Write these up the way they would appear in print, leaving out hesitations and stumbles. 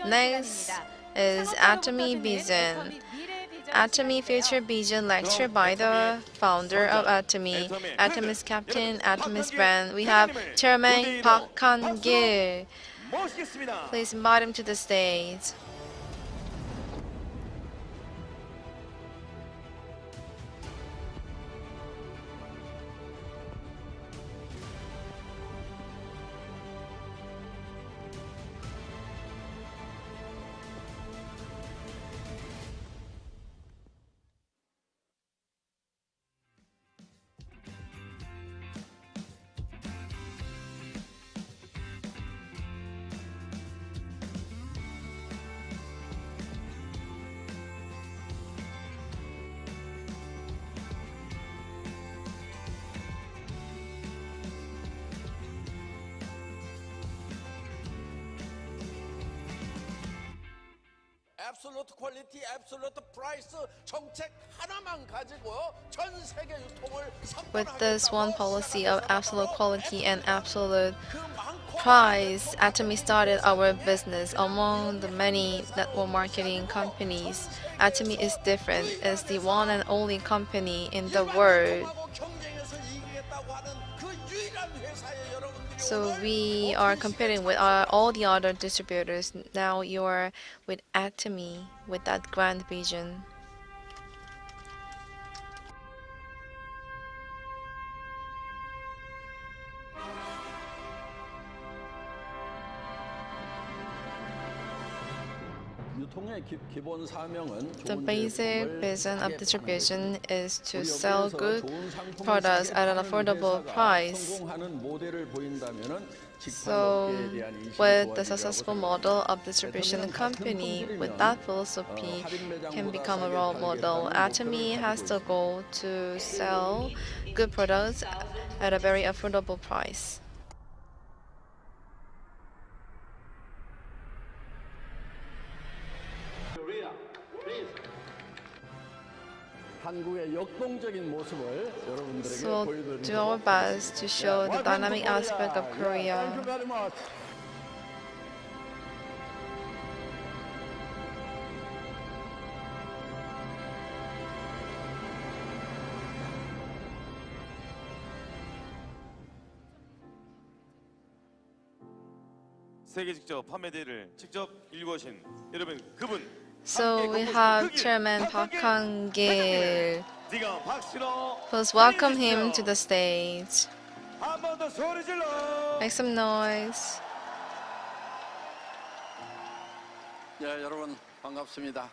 Next is Atomy Vision. Atomy Future Vision lecture by the founder of Atomy, Atomy's captain, Atomy's brand. We have Chairman Park Gill. Please invite him to the stage. absolute quality, absolute price 정책 하나만 가지고 전 세계 유통을 With this one policy of absolute quality and absolute price, Atomy started our business among the many network marketing companies. Atomy is different. It's the one and only company in the world. So we are competing with all the other distributors. Now you're with Atomy with that grand vision. The basic vision of distribution is to sell good products at an affordable price. So, with the successful model of distribution company, with that philosophy, can become a role model. Atomy has the goal to sell good products at a very affordable price. So we'll do our best to show the dynamic aspect of Korea. 세계 직접 판매대를 직접 일궈신 여러분 그분. So we have Chairman Park Gill. Please welcome him to the stage. Make some noise. 여러분 반갑습니다.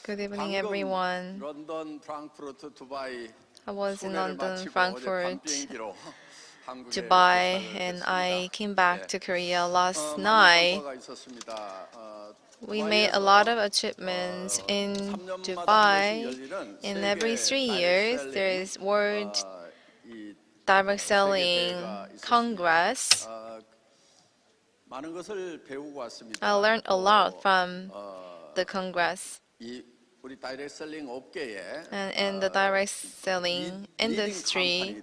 Good evening, everyone. 런던, 프랑크푸르트, 두바이 I was in London, Frankfurt, Dubai, and I came back to Korea last night. We made a lot of achievements in Dubai. In every 3 years, there is World Direct Selling Congress. I learned a lot from the Congress. And in the direct selling industry,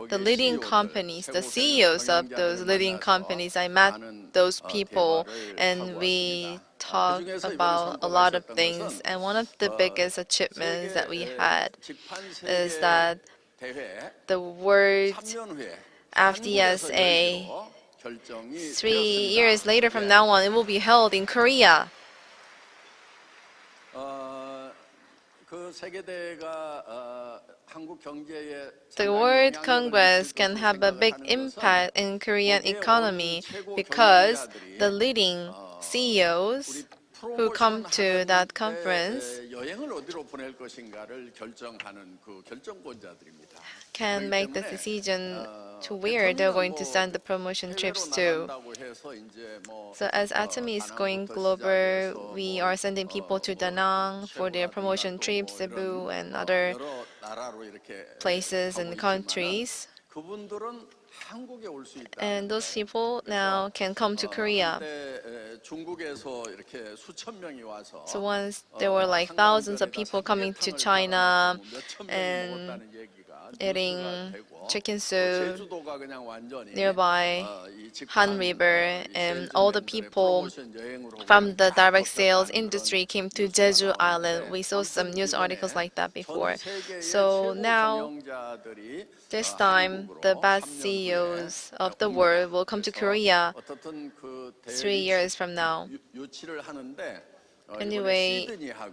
the leading companies, the CEOs of those leading companies, I met those people and we talked about a lot of things. And one of the biggest achievements that we had is that the World FDSA, 3 years later from now on, it will be held in Korea. The World Congress can have a big impact in Korean economy because the leading CEOs who come to that conference can make the decision to where they're going to send the promotion trips to. So as Atomy is going global, we are sending people to Da Nang for their promotion trips, Cebu, and other places and countries. And those people now can come to Korea. So once there were like thousands of people coming to China, and eating chicken soup 제주도가 그냥 완전히 nearby 이 Han 직관 River, 이 and 세일즈 all the 맨들의 people 프로모션 여행으로 from 그냥 the 다 direct sales 덮쳤다는 industry 그런 came to 뉴스가 Jeju Island. 나오는데 We saw some 아무튼 news articles 이번에 like that 전 before. 세계의 So 최고 now, 경영자들이 this time, the 한국으로 best 3년 후에 CEOs of the 옵니다. world will come to 그래서 Korea 어떻든 그 3 years from now. 유치를 하는데 이번에 Anyway,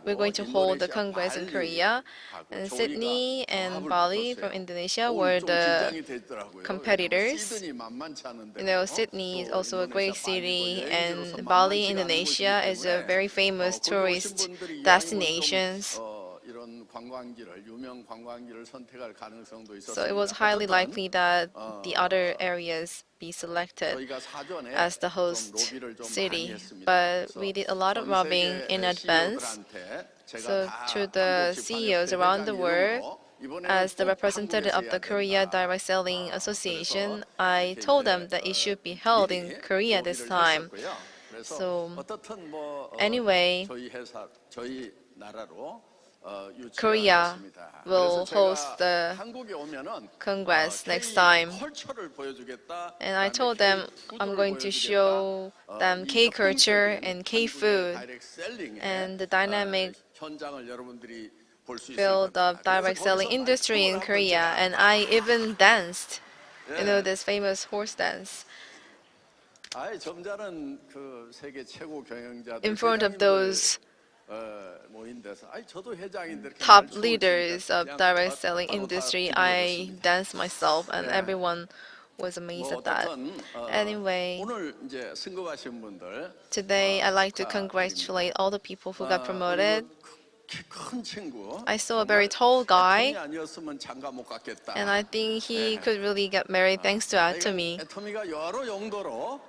we're 시드니하고 going to hold the 인도네시아 Congress in Korea, 발리하고 and 저희가 Sydney and 조합을 Bali from 붙었어요. Indonesia were 좀 the 긴장이 되더라고요. 왜냐면 competitors. 시드니 만만치 You know, 않은데고 Sydney is 또 also a 인도네시아 great 발리도 city, 여행지로서 and Bali, 만만치가 않은 곳이기 Indonesia is a 때문에 very famous 거기 오신 tourist 분들이 이왕이면 좀 destinations. 이런 관광지를 유명 관광지를 선택할 가능성도 So it was 있었습니다. highly 어쨌든 likely that the other areas be selected 저희가 사전에 as the 좀 host 로비를 좀 많이 city. 했습니다. But 그래서 we did a lot of 전 lobbying in 세계 advance. CEO들한테 제가 So 다 to 한국 the 집합협회 CEOs around 회장 the world, 이름으로 이번에는 as the 꼭 representative 한국에서 of 해야 the Korea 된다. Direct Selling 그래서 Association, I 이렇게 told 이제 them that it should be held in 미리 Korea this 로비를 time. 했었고요. 그래서 So 어떻든 뭐 anyway, 저희 회사 저희 나라로 유치가 Korea 됐습니다. 그래서 will host 제가 the 한국에 오면은 Congress K next time. 컬처를 보여주겠다. And I 그다음에 told K them I'm 푸드를 going to 보여주겠다. show them 이 K culture 역동적인 and K 한국의 food 다이렉트 셀링의 and the dynamic 현장을 여러분들이 볼 수 있을 field 겁니다. of 그래서 direct selling 거기서 industry 말총을 in 한번 Korea. 제가 And I even danced, you know, 예. this famous horse dance 아이 점잖은 그 세계 최고 경영자들 in front of 회장님들 those 모인 데서 아이 저도 회장인데 이렇게 top 말총을 leaders 치니까 of 그냥 direct 다 selling 따로 다 industry. I 뒤집어졌습니다. danced myself, and 예. everyone was amazed 뭐 at that. 어떻든 Anyway, 오늘 이제 승급하신 분들 today I'd like to 축하드립니다. congratulate all the people who got promoted. 우리 큰 친구 I saw a very tall guy, 애터미 아니었으면 장가 못 갔겠다. and I think he 예. could really get married thanks to Atomy. 애터미가 여러 용도로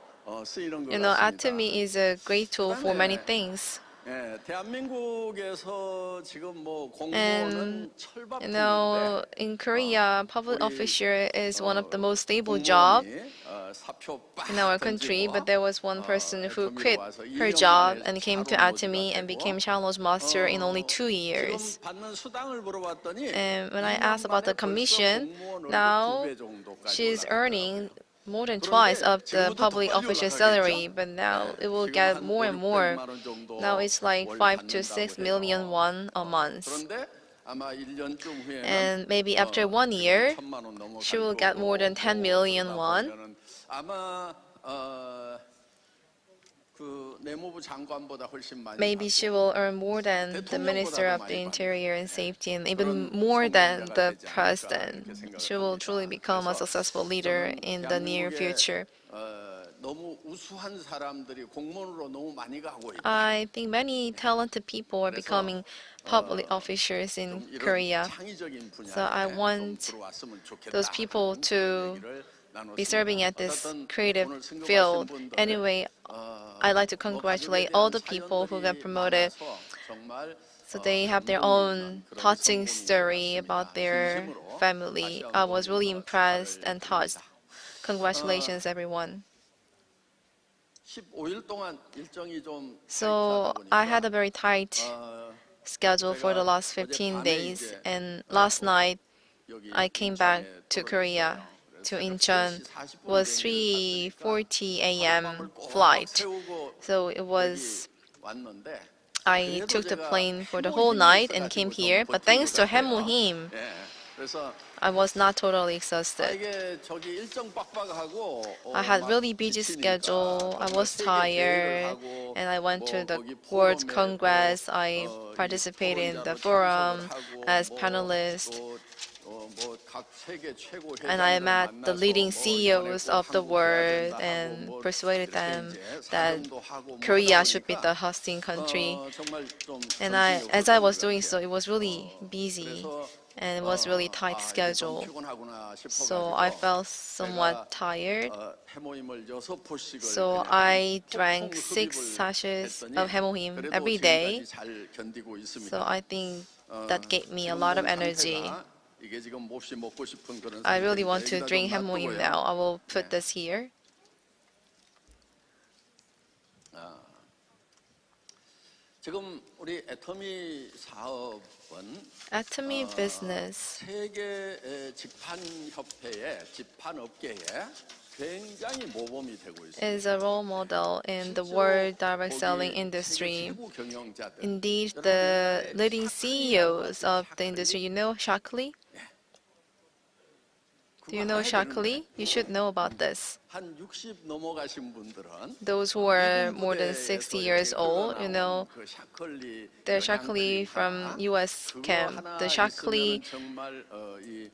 쓰이는 것 You know, 같습니다. Atomy is a great tool for many 그다음에 things. 예, 대한민국에서 지금 뭐 And 공무원은 철밥 you 통인데 know, in Korea, public 우리 officer is one of the most stable job 공무원이 사표 빡 in our country. 던지고 But there was one person who 애터미로 quit 와서 her 2년 job 만에 and came to 차로 Atomy 모지가 and 되고 became challenge master in only 2 지금 years. 받는 수당을 물어봤더니 And when I 2년 asked about 만에 the 벌써 commission, 공무원 월급 now 2배 정도까지 she's earning 올라갔더라고요. more than twice of the 지금부터 더 public 빨리 officer 올라가겠죠? salary, but now it will 지금 get 한 more and 5, more. 600만 원 정도 Now it's like 월 5 to 받는다고 6 million 해요. won a month. 그런데 아마 1년쯤 후에는 And maybe after 1 year, 1,000만 원 넘어갈 she will get more than 10 million 거고, won. 그러다 보면은 아마 그 내무부 장관보다 훨씬 많이 Maybe 받고 she will earn more than the Minister of the Interior and Safety, and even more than the President. She will truly become a successful leader in the near future. 너무 우수한 사람들이 공무원으로 너무 많이 가고 있다. I think many talented people are 그래서, becoming public officers in 좀 이런 Korea. 창의적인 So I 분야에 좀 want 들어왔으면 좋겠다. those people 그런 to 얘기를 나눴습니다. be serving at this 어쨌든 creative 오늘 승급하신 field. 분들, Anyway, I'd like to congratulate all the people who got promoted. So they have their own touching story about their family. I was really impressed and touched. Congratulations, everyone. 15일 동안 일정이 좀 So 타이트하다 I had 보니까 a very tight schedule for the last 15 days, and last night 여기 I came back 인천에 to 떨어졌어요. Korea to 그래서 Incheon. 새벽 3시 40분 Was 비행기를 탔으니까 3:40 하룻밤을 a.m. 꼭 flight. 세우고 So it 여기 was 왔는데 I 그래도 took the 제가 plane for the 해모 whole 힘이 night and came 있어가지고 좀 here. But 버틴 thanks 것 to 같아요. Haemuhim, 예, 그래서 I was not totally 아, exhausted. 이게 저기 일정 빡빡하고 I had 막 really busy 지치니까 schedule. I 정말 was 세계 대회를 tired, 하고 and I went to 뭐 the 거기 World 포럼에 Congress. 또 I 이 participated in the 토론자로 forum 참석을 하고 as 뭐 panelist. 또 뭐 각 세계 최고 And I 회장들 met the 만나서 leading 뭐 이번에 CEOs 꼭 of the 한국 해야 world 된다 하고 and 뭐 persuaded 이렇게 them 이제 that 사정도 하고 뭐 Korea 하다 should be 보니까 the hosting country. 정말 좀 And 정신이 as I 없었던 was 것 doing so, 같아요. it was really busy 그래서 and it was really tight 이제 좀 schedule. 피곤하구나 So I 싶어가지고 felt 제가 somewhat tired. 해모임을 6포씩을 So 그냥 I 폭풍 drank 흡입을 6 sachets 했더니 of Haemohim 그래도 every day. 지금까지 잘 견디고 있습니다. So I think that gave me a 지금 lot 몸 of energy. 상태가 이게 지금 몹시 먹고 싶은 그런 I really 상태입니다. want to 여기다 좀 drink Haemohim now. I 놔두고요. will put this here. 지금 우리 애터미 사업은 Atomy business 세계 집판 협회의 집판 업계에 굉장히 모범이 되고 있습니다. is a role model in the world direct selling 거기에 industry. 세계 최고 경영자들, Indeed, 여러분 the 옛날에 leading 샤클리라고 CEOs 아세요? of the industry, you know Shockley? Do you 그거 know 알아야 되는데 Shockley? You should know about this. 한 60 넘어가신 분들은 Those who are 미군 more than 60 부대에서 years 이렇게 old, you know, 흘러나온 그 샤클리 the 영양 Shockley 크림과 from US 그거 camp, 하나 the Shockley 있으면은 정말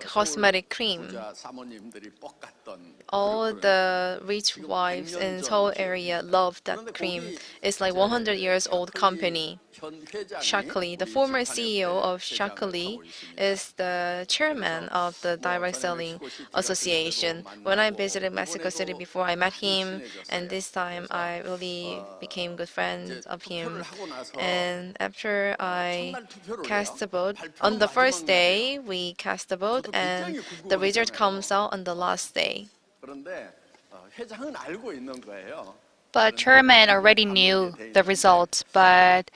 cosmetic 서울 cream. 부자 사모님들이 뻑갔던 All 그런 the rich 지금 wives 100년 in 전 Seoul 기업입니다. area love 그런데 that cream. 거기 It's like 이제 100 years old 샤클리 company. 현 회장이 Shockley, the 우리 former 집판협회 CEO of 회장을 Shockley, 하고 있습니다. is the chairman 그래서 of the 뭐 Direct 전에 Selling 멕시코 시티 같은 Association. 데도 When I 만나고 visited Mexico City 이번에도 before, I met 많이 him, and 친해졌어요. this time 그래서 I really became good 이제 friends of 투표를 him. 하고 나서 And after I 첫날 투표를 해요. cast the vote, 발표는 on the 마지막 first day, 날이에요. we cast the vote, 저도 and 굉장히 the result 궁금하잖아요. comes out on the last day. 그런데 회장은 알고 있는 거예요. But 그런데 Chairman already 단문에 knew 돼 the 있는데 results, but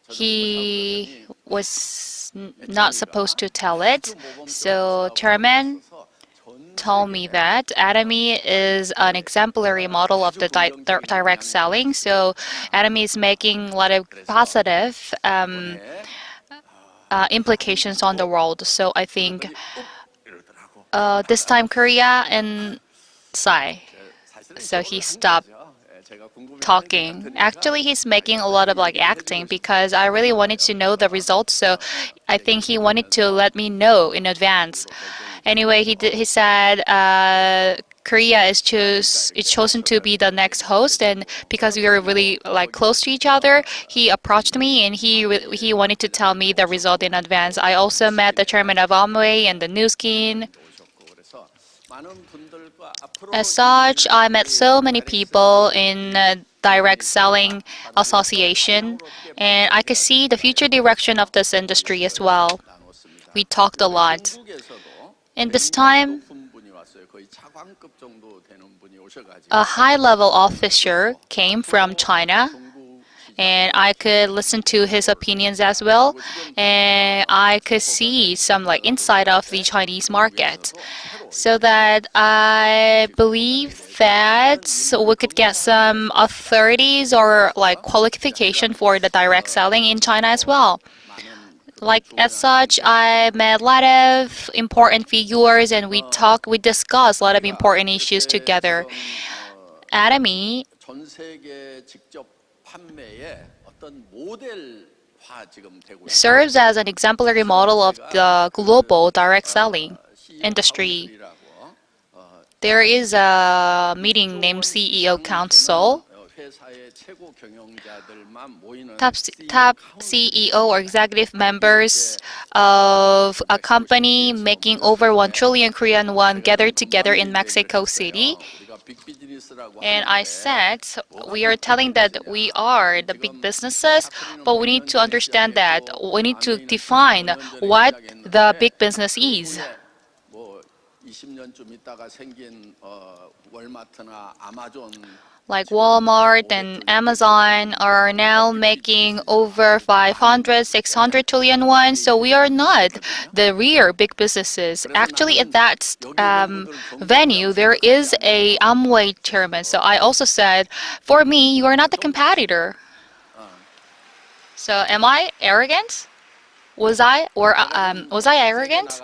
저도 he 보자고 그러더니 was not supposed to tell 아주 it. 모범적으로 So 사업을 Chairman 하고 있어서 전 told me 세계에 that Atomy is an exemplary model of the direct selling. So Atomy is making a lot of positive 이번에 implications on the world. So I think 그랬더니 이러더라고. this time Korea and sigh. 사실은 So 쇼를 he 한 stopped 거죠. 제가 궁금해하는 것 talking. 같으니까 Actually, he's making a lot of like acting because I really wanted to know the results. So I think he wanted to let me know in advance. Anyway, he said Korea is chosen to be the next host, and because we were really like close to each other, he approached me and he wanted to tell me the result in advance. I also met the chairman of Amway and the New Skin. 오셨고 그래서 많은 분들과 앞으로 As such, I met so many people in direct selling association, and I could see the future direction of this industry as well. 나눴습니다. We talked a lot. 중국에서도 And this 굉장히 time, 높은 분이 왔어요. 거의 차관급 정도 되는 분이 오셔가지고 a high-level officer came from China, 중국 and I could listen to his opinions as well, and I could see some like insight of the Chinese market. So that I believe that we could get some authorities or like qualification for the direct selling in China as well. Like as such, I met a lot of important figures and we discussed a lot of important issues together. Atomy 전 세계 직접 판매의 어떤 모델화 지금 되고 있습니다. serves as an exemplary model of the global direct selling industry. There is a meeting named CEO Council. 회사의 최고 경영자들만 모이는 Top CEO or executive members of a company making over 1 trillion Korean won gathered together in Mexico City. And I said, we are telling that we are the big businesses, but we need to understand that we need to define what the big business is. 뭐 20년쯤 있다가 생긴 월마트나 아마존 Like Walmart and Amazon are now making over 500, 600 trillion won. So we are not the real big businesses. Actually, at that venue, there is a Amway chairman. So I also said, for me, you are not the competitor. So am I arrogant? Was I arrogant?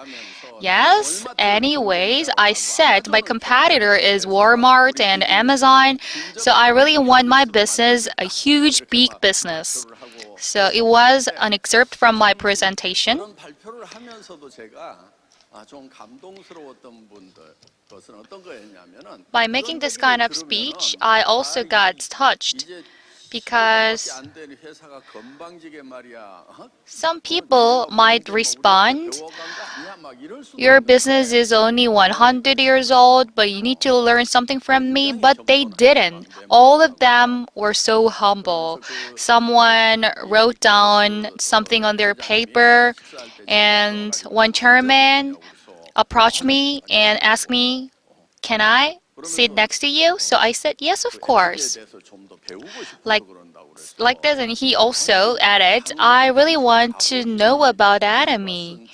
Yes. Anyways, I said my competitor is Walmart and Amazon, so I really want my business a huge, big business. So it was an excerpt from my presentation. 그런 발표를 하면서도 제가 좀 감동스러웠던 것은 어떤 거였냐면은 By making this kind of speech, I also got touched because some people might respond, your business is only 100 years old, but you need to learn something from me. But they didn't. All of them were so humble. Someone wrote down something on their paper, and one chairman approached me and asked me, can I sit next to you? So I said, yes, of course. Like like this, and he also added, I really want to know about Atomy.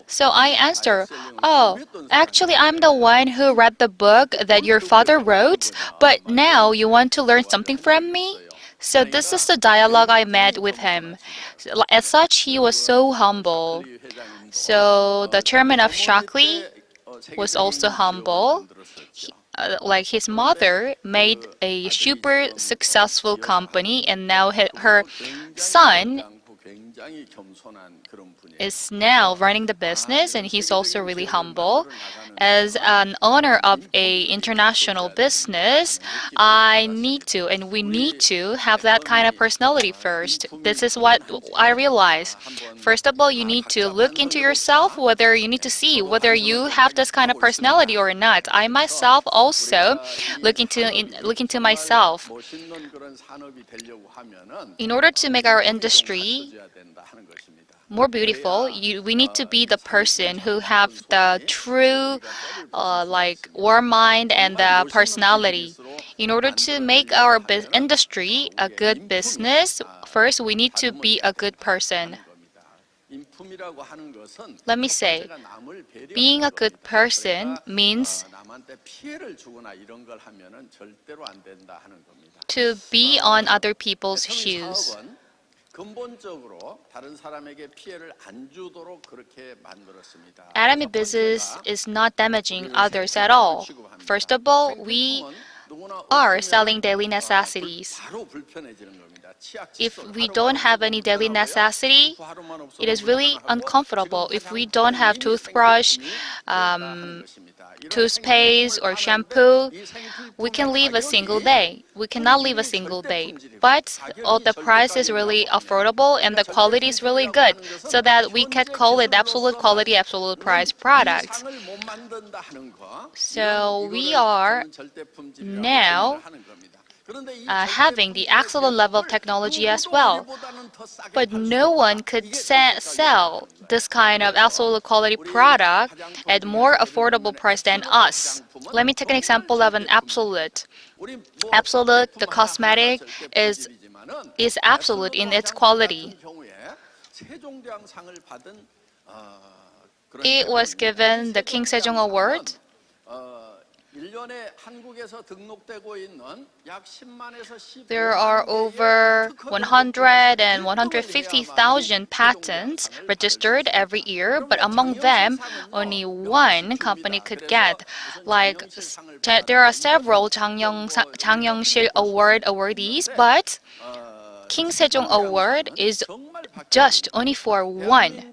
So I asked her, oh, actually, I'm the one who read the book that your father wrote, but now you want to learn something from me? So this is the dialogue I met with him. As such, he was so humble. So the chairman of Shockley was also humble. Like his mother made a super successful company, and now her son is now running the business, and he's also really humble. As an owner of a international business, I need to, and we need to have that kind of personality first. This is what I realize. First of all, you need to look into yourself, whether you need to see whether you have this kind of personality or not. I myself also look into myself. In order to make our industry more beautiful, we need to be the person who have the true, like warm mind and the personality. In order to make our industry a good business, first we need to be a good person. Let me say, being a good person means to be on other people's shoes. Atomy business is not damaging others at all. First of all, we are selling daily necessities. If we don't have any daily necessity, it is really uncomfortable. If we don't have toothbrush, toothpaste, or shampoo, we can live a single day. We cannot live a single day. But the price is really affordable and the quality is really good, so that we can call it absolute quality, absolute price products. So we are now having the excellent level of technology as well. But no one could sell this kind of absolute quality product at more affordable price than us. Let me take an example of an Absolute. Absolute, the cosmetic, is absolute in its quality. It was given the King Sejong Award. There are over 100 and 150,000 patents registered every year, but among them, only one company could get. Like, there are several Changyongsil Award awardees, but King Sejong Award is just only for one.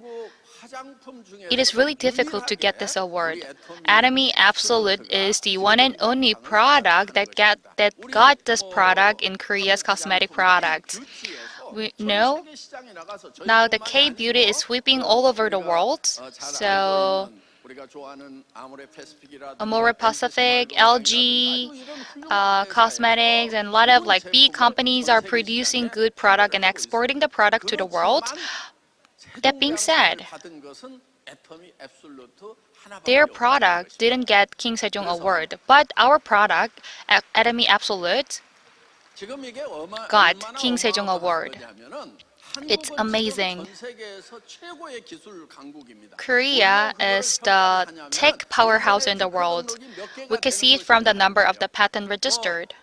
It is really difficult to get this award. Atomy Absolute is the one and only product that got this product in Korea's cosmetic products. We know now the K-beauty is sweeping all over the world. So Amore Pacific, LG, cosmetics, and a lot of like big companies are producing good product and exporting the product to the world. That being said, their product didn't get King Sejong Award, but our product, Atomy Absolute, got King Sejong Award. It's amazing. Korea is the tech powerhouse in the world. We can see it from the number of the patent registered.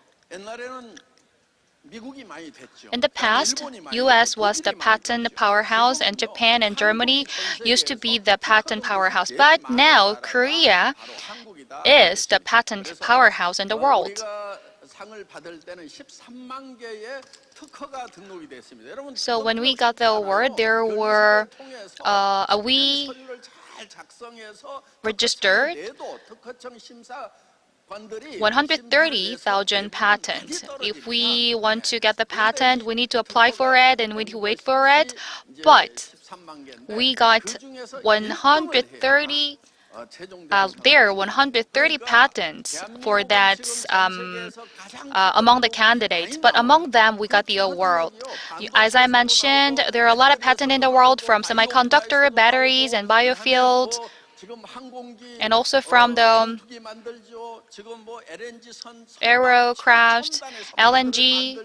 In the past, US was the patent powerhouse, and Japan and Germany used to be the patent powerhouse. But now Korea is the patent powerhouse in the world. So when we got the award, there were we registered 130,000 patents. If we want to get the patent, we need to apply for it and we need to wait for it. But we got 130 patents for that among the candidates, but among them we got the award. As I mentioned, there are a lot of patents in the world from semiconductor, batteries, and biofuels. And also from the aircraft, LNG,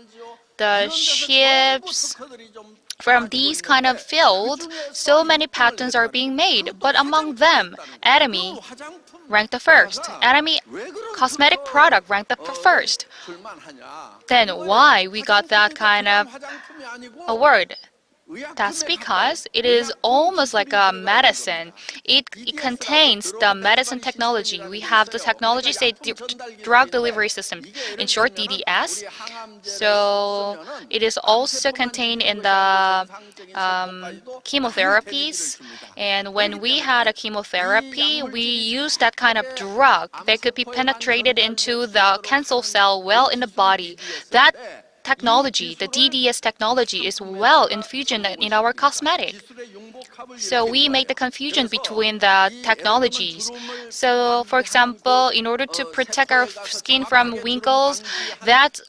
the ships, from these kind of fields, so many patents are being made. But among them, Atomy ranked the first. Atomy cosmetic product ranked the first. Then why we got that kind of award? That's because it is almost like a medicine. It contains the medicine technology. We have the technology, say, drug delivery system, in short, DDS. So it is also contained in the chemotherapies. And when we had a chemotherapy, we used that kind of drug that could be penetrated into the cancer cell well in the body. That technology, the DDS technology, is well infused in our cosmetic. So we make the confusion between the technologies. So, for example, in order to protect our skin from wrinkles, that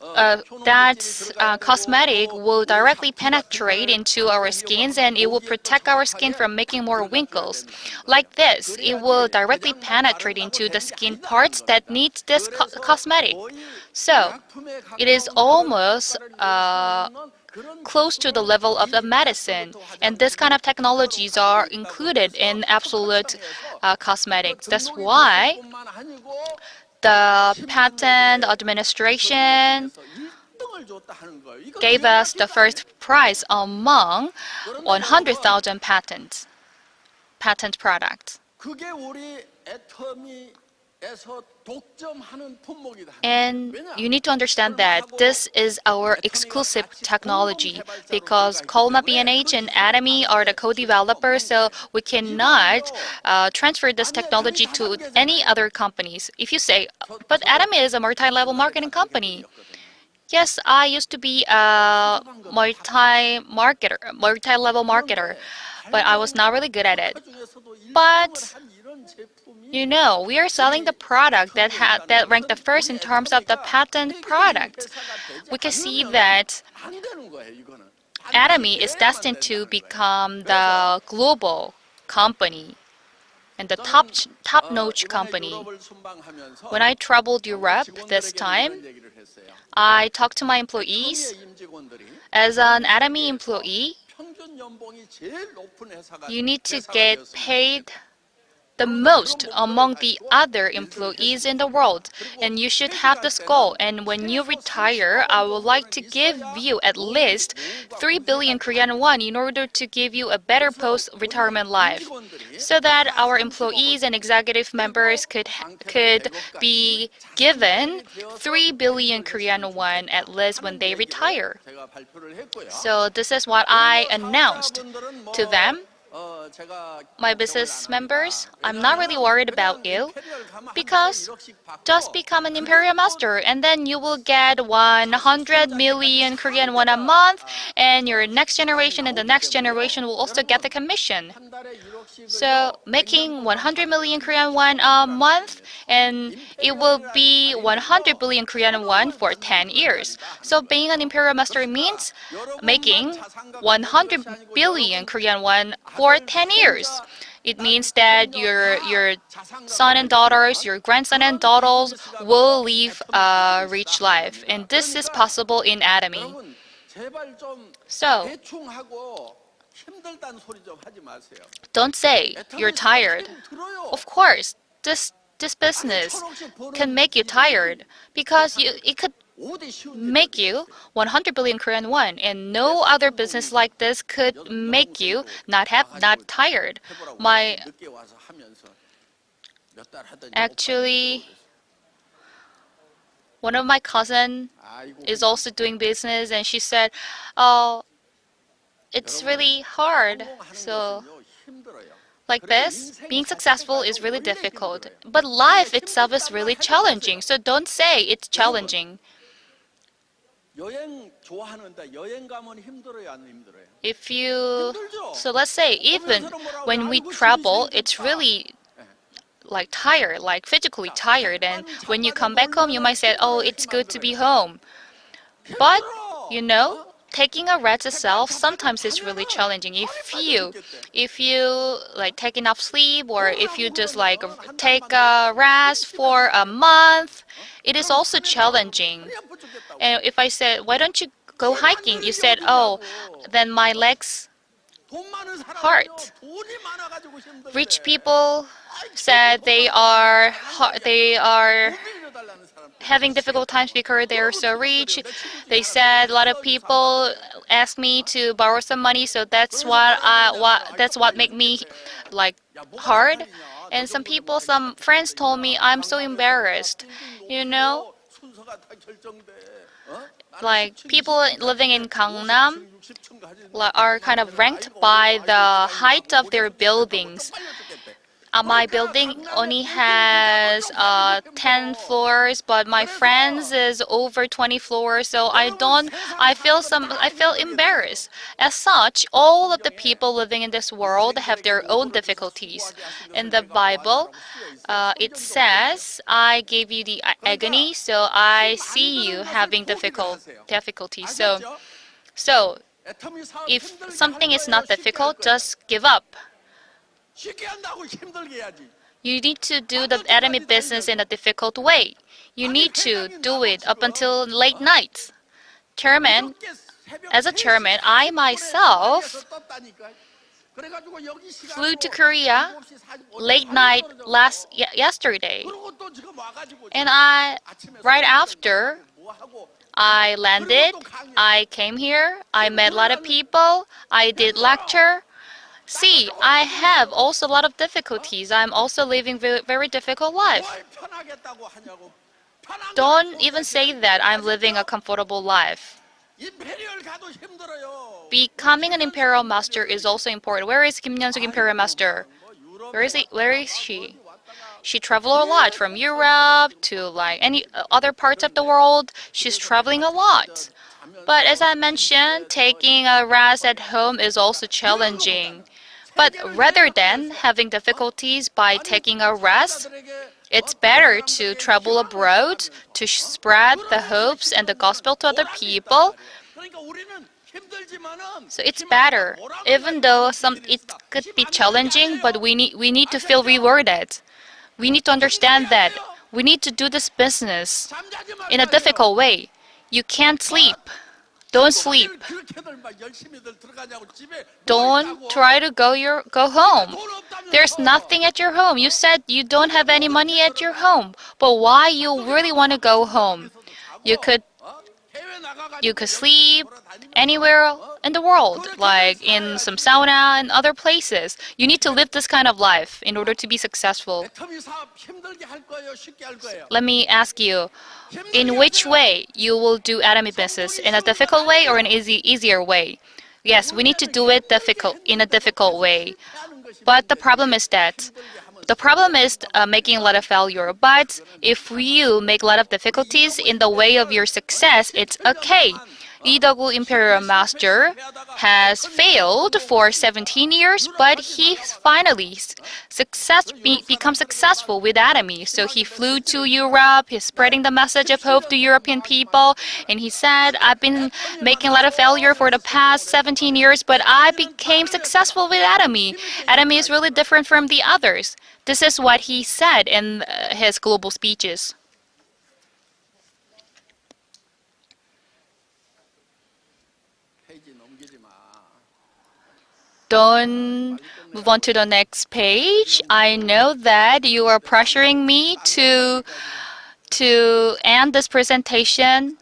cosmetic will directly penetrate into our skins and it will protect our skin from making more wrinkles. Like this, it will directly penetrate into the skin parts that need this cosmetic. So, it is almost close to the level of the medicine. And this kind of technologies are included in absolute cosmetics. That's why the patent administration gave us the first prize among 100,000 patent products. And you need to understand that this is our exclusive technology because Colma B&H and Atomy are the co-developers, so we cannot transfer this technology to any other companies. If you say, but Atomy is a multi-level marketing company. Yes, I used to be a multi-level marketer, but I was not really good at it. But you know, we are selling the product that ranked the first in terms of the patent product. We can see that Atomy is destined to become the global company and the top-notch company. When I traveled Europe this time, I talked to my employees. As an Atomy employee, you need to get paid the most among the other employees in the world, and you should have this goal. And when you retire, I would like to give you at least 3 billion Korean won in order to give you a better post-retirement life, so that our employees and executive members could be given 3 billion Korean won at least when they retire. So this is what I announced to them. My business members, I'm not really worried about you because just become an Imperial Master and then you will get 100 million Korean won a month and your next generation and the next generation will also get the commission. So making 100 million Korean won a month and it will be 100 billion Korean won for 10 years. So being an Imperial Master means making 100 billion Korean won for 10 years. It means that your son and daughters, your grandson and daughters will live a rich life. And this is possible in Atomy. So, don't say you're tired. Of course, this business can make you tired because it could make you 100 billion Korean won, and no other business like this could make you not tired. Actually, one of my cousin is also doing business, and she said, "Oh, it's really hard." So, like this, being successful is really difficult. But life itself is really challenging. So don't say it's challenging. So let's say even when we travel, it's really like tired, like physically tired. And when you come back home, you might say, oh, it's good to be home. But, you know, taking a rest itself sometimes is really challenging. If you like take enough sleep, or if you just like take a rest for a month, it is also challenging. And if I said, why don't you go hiking? You said, oh, then my legs hurt. Rich people said they are having difficult times because they're so rich. They said a lot of people asked me to borrow some money, so that's what made me like hard. And some friends told me I'm so embarrassed. You know, like people living in Gangnam are kind of ranked by the height of their buildings. My building only has 10 floors, but my friends is over 20 floors, so I feel embarrassed. As such, all of the people living in this world have their own difficulties. In the Bible, it says, "I gave you the agony, so I see you having difficulties." So if something is not difficult, just give up. 쉽게 한다고 힘들게 해야지. You need to do the Atomy business in a difficult way. You need to do it up until late nights. Chairman, as a chairman, I myself flew to Korea late night yesterday, and right after I landed, I came here, I met a lot of people, I did lecture. See, I have also a lot of difficulties. I'm also living very, very difficult life. Don't even say that I'm living a comfortable life. Becoming an imperial master is also important. Where is Kim Yeon-suk imperial master? Where is she? She traveled a lot from Europe to like any other parts of the world. She's traveling a lot. But as I mentioned, taking a rest at home is also challenging. But rather than having difficulties by taking a rest, it's better to travel abroad to spread the hopes and the gospel to other people. So it's better, even though it could be challenging, but we need to feel rewarded. We need to understand that we need to do this business in a difficult way. You can't sleep. Don't sleep. Don't try to go home. There's nothing at your home. You said you don't have any money at your home. But why you really want to go home? You could sleep anywhere in the world, like in some sauna and other places. You need to live this kind of life in order to be successful. Let me ask you, in which way you will do Atomy business? In a difficult way or an easier way? Yes, we need to do it in a difficult way. But the problem is making a lot of failure. But if you make a lot of difficulties in the way of your success, it's okay. Lee Daegu Imperial Master has failed for 17 years, but he finally become successful with Atomy. So he flew to Europe, he's spreading the message of hope to European people, and he said, I've been making a lot of failure for the past 17 years, but I became successful with Atomy. Atomy is really different from the others. This is what he said in his global speeches. Don't move on to the next page. I know that you are pressuring me to end this presentation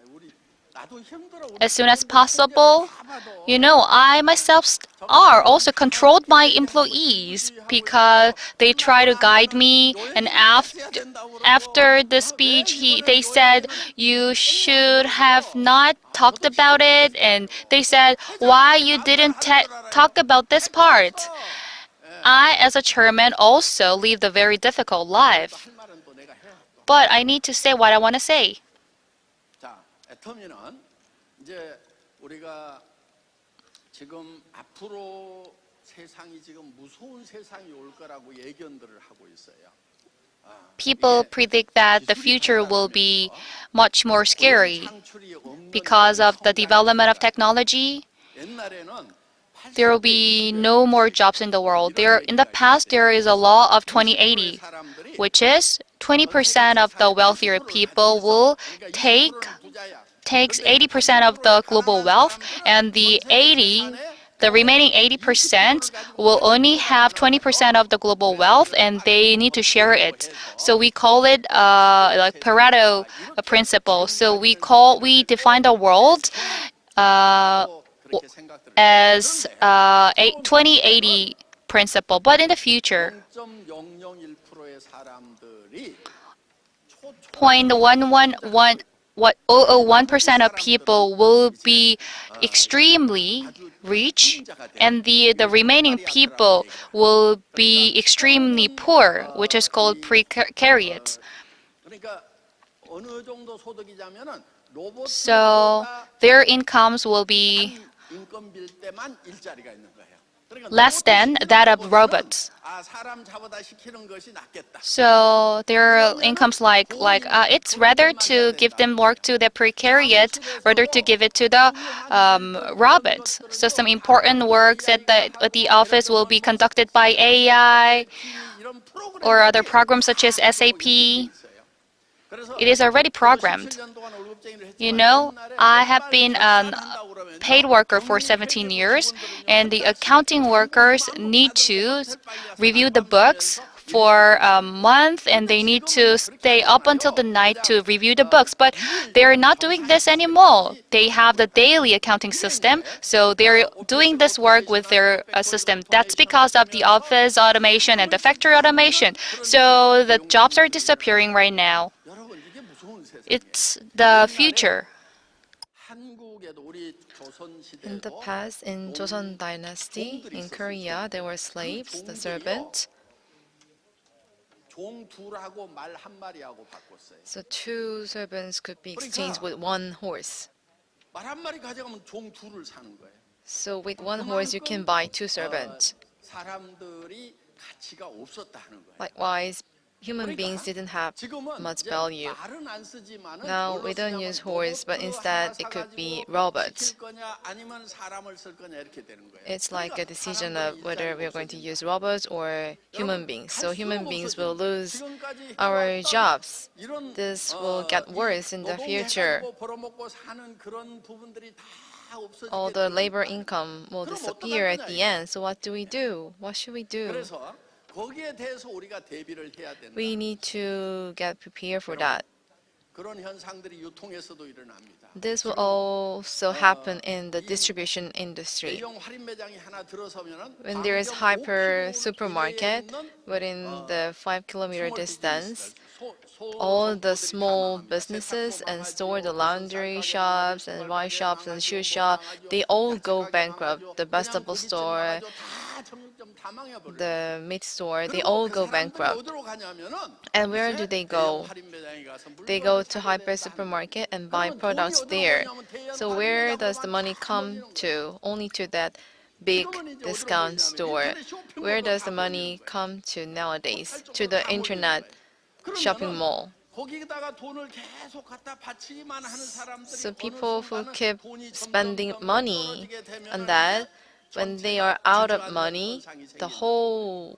as soon as possible. You know, I myself are also controlled by employees because they try to guide me, and after the speech they said you should have not talked about it, and they said why you didn't talk about this part. I, as a chairman, also lived a very difficult life, but I need to say what I want to say. 자, 애터미는 이제 우리가 지금 앞으로 세상이 지금 무서운 세상이 올 거라고 예견들을 하고 있어요. people predict that the future will be much more scary because of the development of technology. There will be no more jobs in the world. In the past, there is a law of 2080, which is 20% of the wealthier people will takes 80% of the global wealth, and the remaining 80% will only have 20% of the global wealth, and they need to share it. So we call it like Pareto principle. So we define the world uh, as 2080 principle. But in the future, 0.001%의 사람들이 0.1% of people will be extremely rich, and the remaining people will be extremely poor, which is called precariat. 그러니까 어느 정도 소득이냐면은 So 로봇보다 their incomes will be 인건비일 때만 일자리가 있는 거예요. 그러니까 less than that of robots. 아 사람 잡아다 시키는 것이 낫겠다. So their incomes it's rather to give them work to the precariat rather to give it to the robots. So some important works at the office will be conducted by AI 이런 or other 프로그램들이 programs such as SAP. It is already programmed. You know, I have been a paid worker for 17 years, and the accounting workers need to review the books for a month, and they need to stay up until the night to review the books. But they're not doing this anymore. They have the daily accounting system, so they're doing this work with their system. That's because of the office automation and the factory automation. So the jobs are disappearing right now. 여러분 이게 무서운 세상. It's the future. 한국에도 우리 조선 In the 시대에도 past, in Joseon Dynasty, in Korea, there were slaves, the servants. 종 둘하고 말 한 마리하고 바꿨어요. So two servants could be exchanged with one horse. 말 한 마리 가져가면 종 둘을 사는 거예요. So with one horse, you can buy two servants. 사람들이 가치가 없었다 하는 거예요. Likewise, human beings didn't have 지금은 much 이제 value. 말은 안 쓰지만은 Now 뭘로 we don't 쓰냐면 use horse, but instead it could be robots. 시킬 거냐 아니면 사람을 쓸 거냐 이렇게 되는 거예요. It's like a decision 사람들의 of whether 일자리가 we are going to 없어진다. use robots or human beings. So 갈 human 수가 beings 없어진다. will lose 지금까지 our 해왔던 jobs. 이런, This will get worse in the future. 노동해가지고 벌어먹고 사는 그런 부분들이 다 없어지게 All the 되는 labor 거예요. income will 그럼 disappear 어떡할 at the 거냐, end. So what do we do? What should we do? 그래서 거기에 대해서 우리가 대비를 해야 된다. We need to get prepared for that. 그런 현상들이 유통에서도 일어납니다. This will also happen in the distribution industry. 대형 할인 매장이 하나 들어서면은 When there is 반경 hyper 5km supermarket 이내에 있는 within the 5-kilometer 스몰 distance, 비즈니스들, all the 소상공인들이 다 small 망합니다. businesses and 세탁소 store, the 망하지요, laundry 무슨 shops 쌀가게 and 망하지요, wine shops and 뭐 shoe shop, 망하지요, they all 야채 go 가게 bankrupt. 망하지요, The 그냥 vegetable 고깃집 store, 망하지요. 다 점점 다 망해버려요. the meat store, they 그리고 all 그 go 사람들이 bankrupt. 어디로 가냐면은 And where do 이제 they 대형 go? 할인 매장에 가서 They go 물건을 to 사게 hyper 된다. supermarket and buy 그러면 돈이 products 어디로 there. 가냐면 대형 So 할인 where does the 매장으로만 money 다 come 몰리는 거예요. to? Only to that big 지금은 이제 어디로 discount 몰리냐면 store. 인터넷 쇼핑몰로 Where does 다 the money 몰리는 거예요. come to nowadays? 포탈 To 쪽으로 the 다 몰리는 internet 거예요. shopping 그러면은 mall. 거기다가 돈을 계속 갖다 바치기만 하는 사람들이 So 어느 people who 순간은 keep 돈이 spending 점점 money 떨어지게 되면은 on that, 이제 when they 전체가 are out of 주저앉는 money, 현상이 the 생기는 whole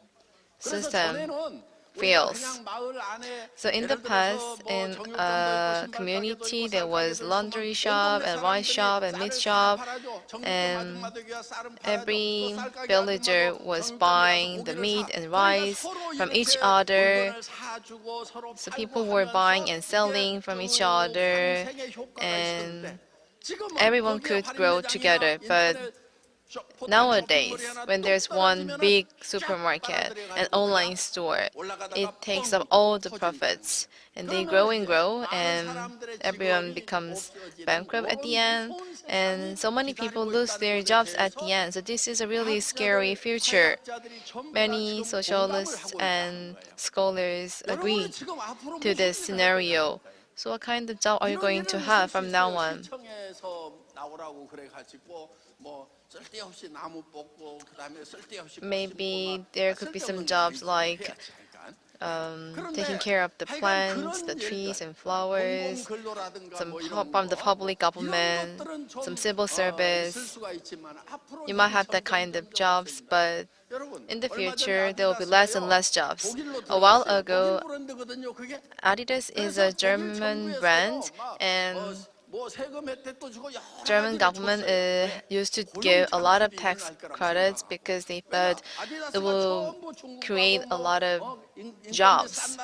그래서 system 전에는 우리가 fails. 그냥 마을 안에 So in the 예를 들어서 past, 뭐 in 정육점도 있고 a 신발 가게도 community, 있고 there 쌀 was 가게도 있고 laundry 온 shop 동네 and wine shop 사람들이 and meat 쌀을 다 shop, 팔아줘. 정육점 and 아줌마도 쌀은 팔아줘. 또 every 쌀 가게 villager 아줌마도 was 정육점에 가서 buying the 고기를 meat 사. and 그러니까 rice 서로 from each 이렇게 other. 물건을 사주고 서로 So 팔고 people were buying 하면서 and selling 이게 from 쭉 each other, 상생의 효과가 and 있었는데 지금은 everyone 거기에 could 할인 grow 매장이나 together. But 인터넷 포털 nowadays, 쇼핑몰이 하나 when 뚝 there's one 떨어지면은 big 쫙 supermarket and 빨아들여가지고 online 그냥 store, 올라가다가 it takes up 뻥 all the 터진다는 profits. And they 그러면 grow and 이제 grow, 많은 and 사람들의 everyone 직업이 becomes 없어지는 bankrupt at 그런 the end, 무서운 세상이 and so many people 기다리고 lose 있다는 their 것에 jobs at 대해서 the end. So this is a really scary 과학자들, future. 사회학자들이 전부 다 Many 지금 공감을 socialists 하고 있다는 and 거예요. scholars agree 여러분이 지금 앞으로 to 무슨 this 일을 해야 scenario. 되냐는 거예요. So what kind of job are you 이런 going to 일은 have 있을 수 from now 있어요. on? 시청에서 나오라고 그래가지고 뭐 쓸데없이 나무 뽑고 그다음에 쓸데없이 Maybe there could be some jobs like taking care of the plants, the trees and flowers, from the public government, some civil service. You might have that kind of jobs, but in the future, there will be less and less jobs. A while ago, Adidas is a German brand, and German government used to give a lot of tax credits because they thought it will create a lot of jobs.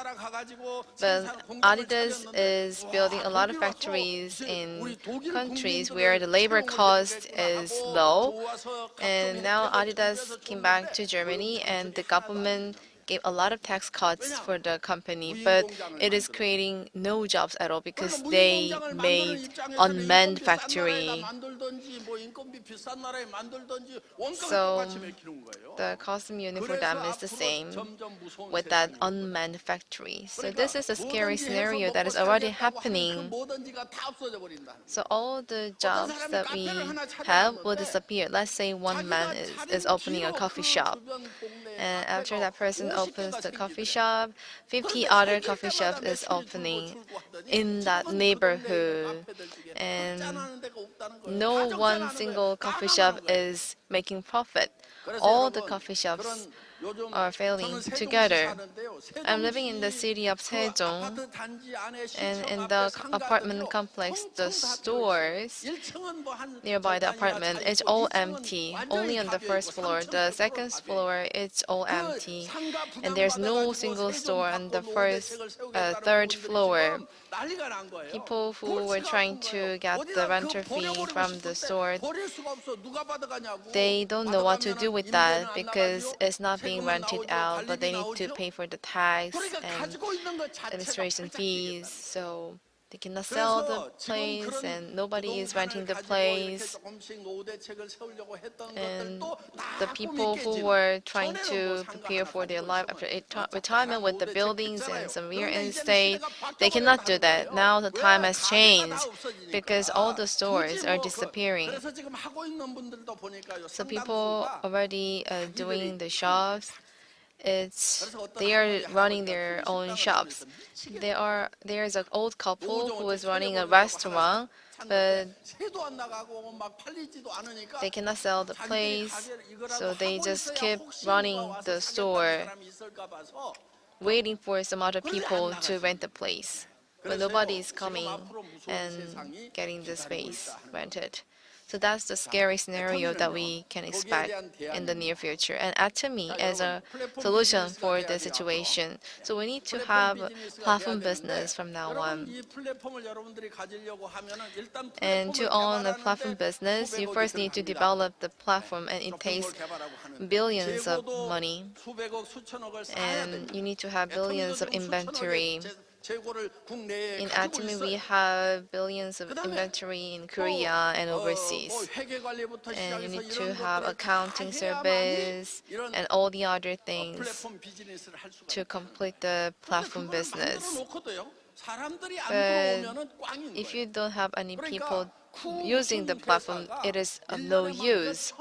But Adidas is building a lot of factories in countries where the labor cost is low. And now Adidas came back to Germany and the government gave a lot of tax cuts for the company, but it is creating no jobs at all because they made unmanned factory. So the costume unit for them is the same with that unmanned factory. So this is a scary scenario that is already happening. So all the jobs that we have will disappear. Let's say one man is opening a coffee shop. And after that person opens the coffee shop, 50 other coffee shops is opening in that neighborhood. And no one single coffee shop is making profit. All the coffee shops are failing together. I'm living in the city of Sejong, and in the apartment complex, the stores nearby the apartment, it's all empty. Only on the first floor. The second floor, it's all empty. And there's no single store on the third floor. People who were trying to get the renter fee from the store, they don't know what to do with that because it's not being rented out, but they need to pay for the tax and administration fees. So they cannot sell the place and nobody is renting the place. And the people who were trying to prepare for their life after retirement with the buildings and some real estate, they cannot do that. Now the time has changed because all the stores are disappearing. So people already doing the shops. They are running their own shops. There's an old couple who is running a restaurant, but they cannot sell the place, so they just keep running the store, waiting for some other people to rent the place. But nobody is coming and getting the space rented. So that's the scary scenario that we can expect in the near future. And Atomy is a solution for the situation. So we need to have a platform business from now on. And to own a platform business, you first need to develop the platform, and it takes billions of money. And you need to have billions of inventory. In Atomy, we have billions of inventory in Korea and overseas. And you need to have accounting service and all the other things to complete the platform business. But if you don't have any people using the platform, it is of no use.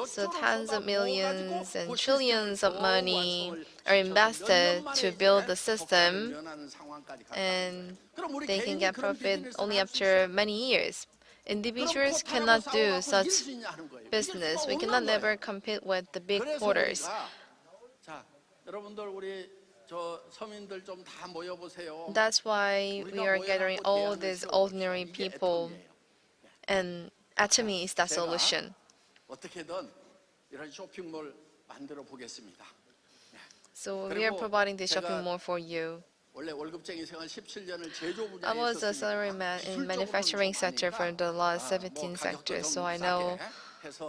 So tens of millions and trillions of money are invested to build the system, and they can get profit only after many years. Individuals cannot do such business. We cannot never compete with the big porters. That's why we are gathering all these ordinary people, and Atomy is that solution. So we are providing this shopping mall for you. I was a salaryman in manufacturing sector for the last 17 sectors, so I know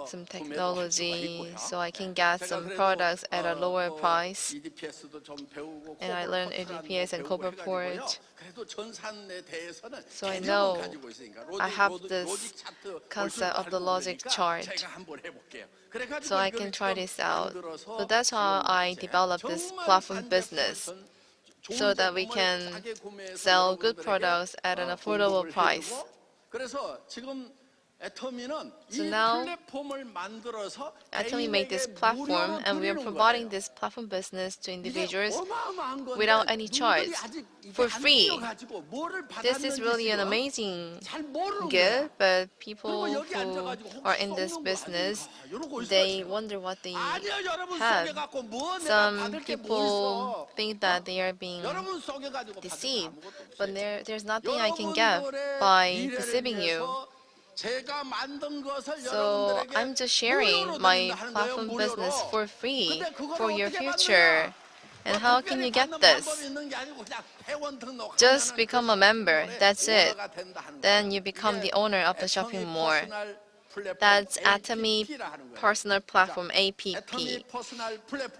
some technology, so I can get some products at a lower price. And I learned ADPS and Cobra Port. So I know I have this concept of the logic chart. So I can try this out. So that's how I developed this platform business, so that we can sell good products at an affordable price. So now Atomy made this platform, and we are providing this platform business to individuals without any charge, for free. This is really an amazing gift, but people who are in this business, they wonder what they have. Some people think that they are being deceived, but there's nothing I can get by deceiving you. So I'm just sharing my platform business for free for your future. And how can you get this? Just become a member, that's it. Then you become the owner of the shopping mall. That's Atomy Personal Platform, APP.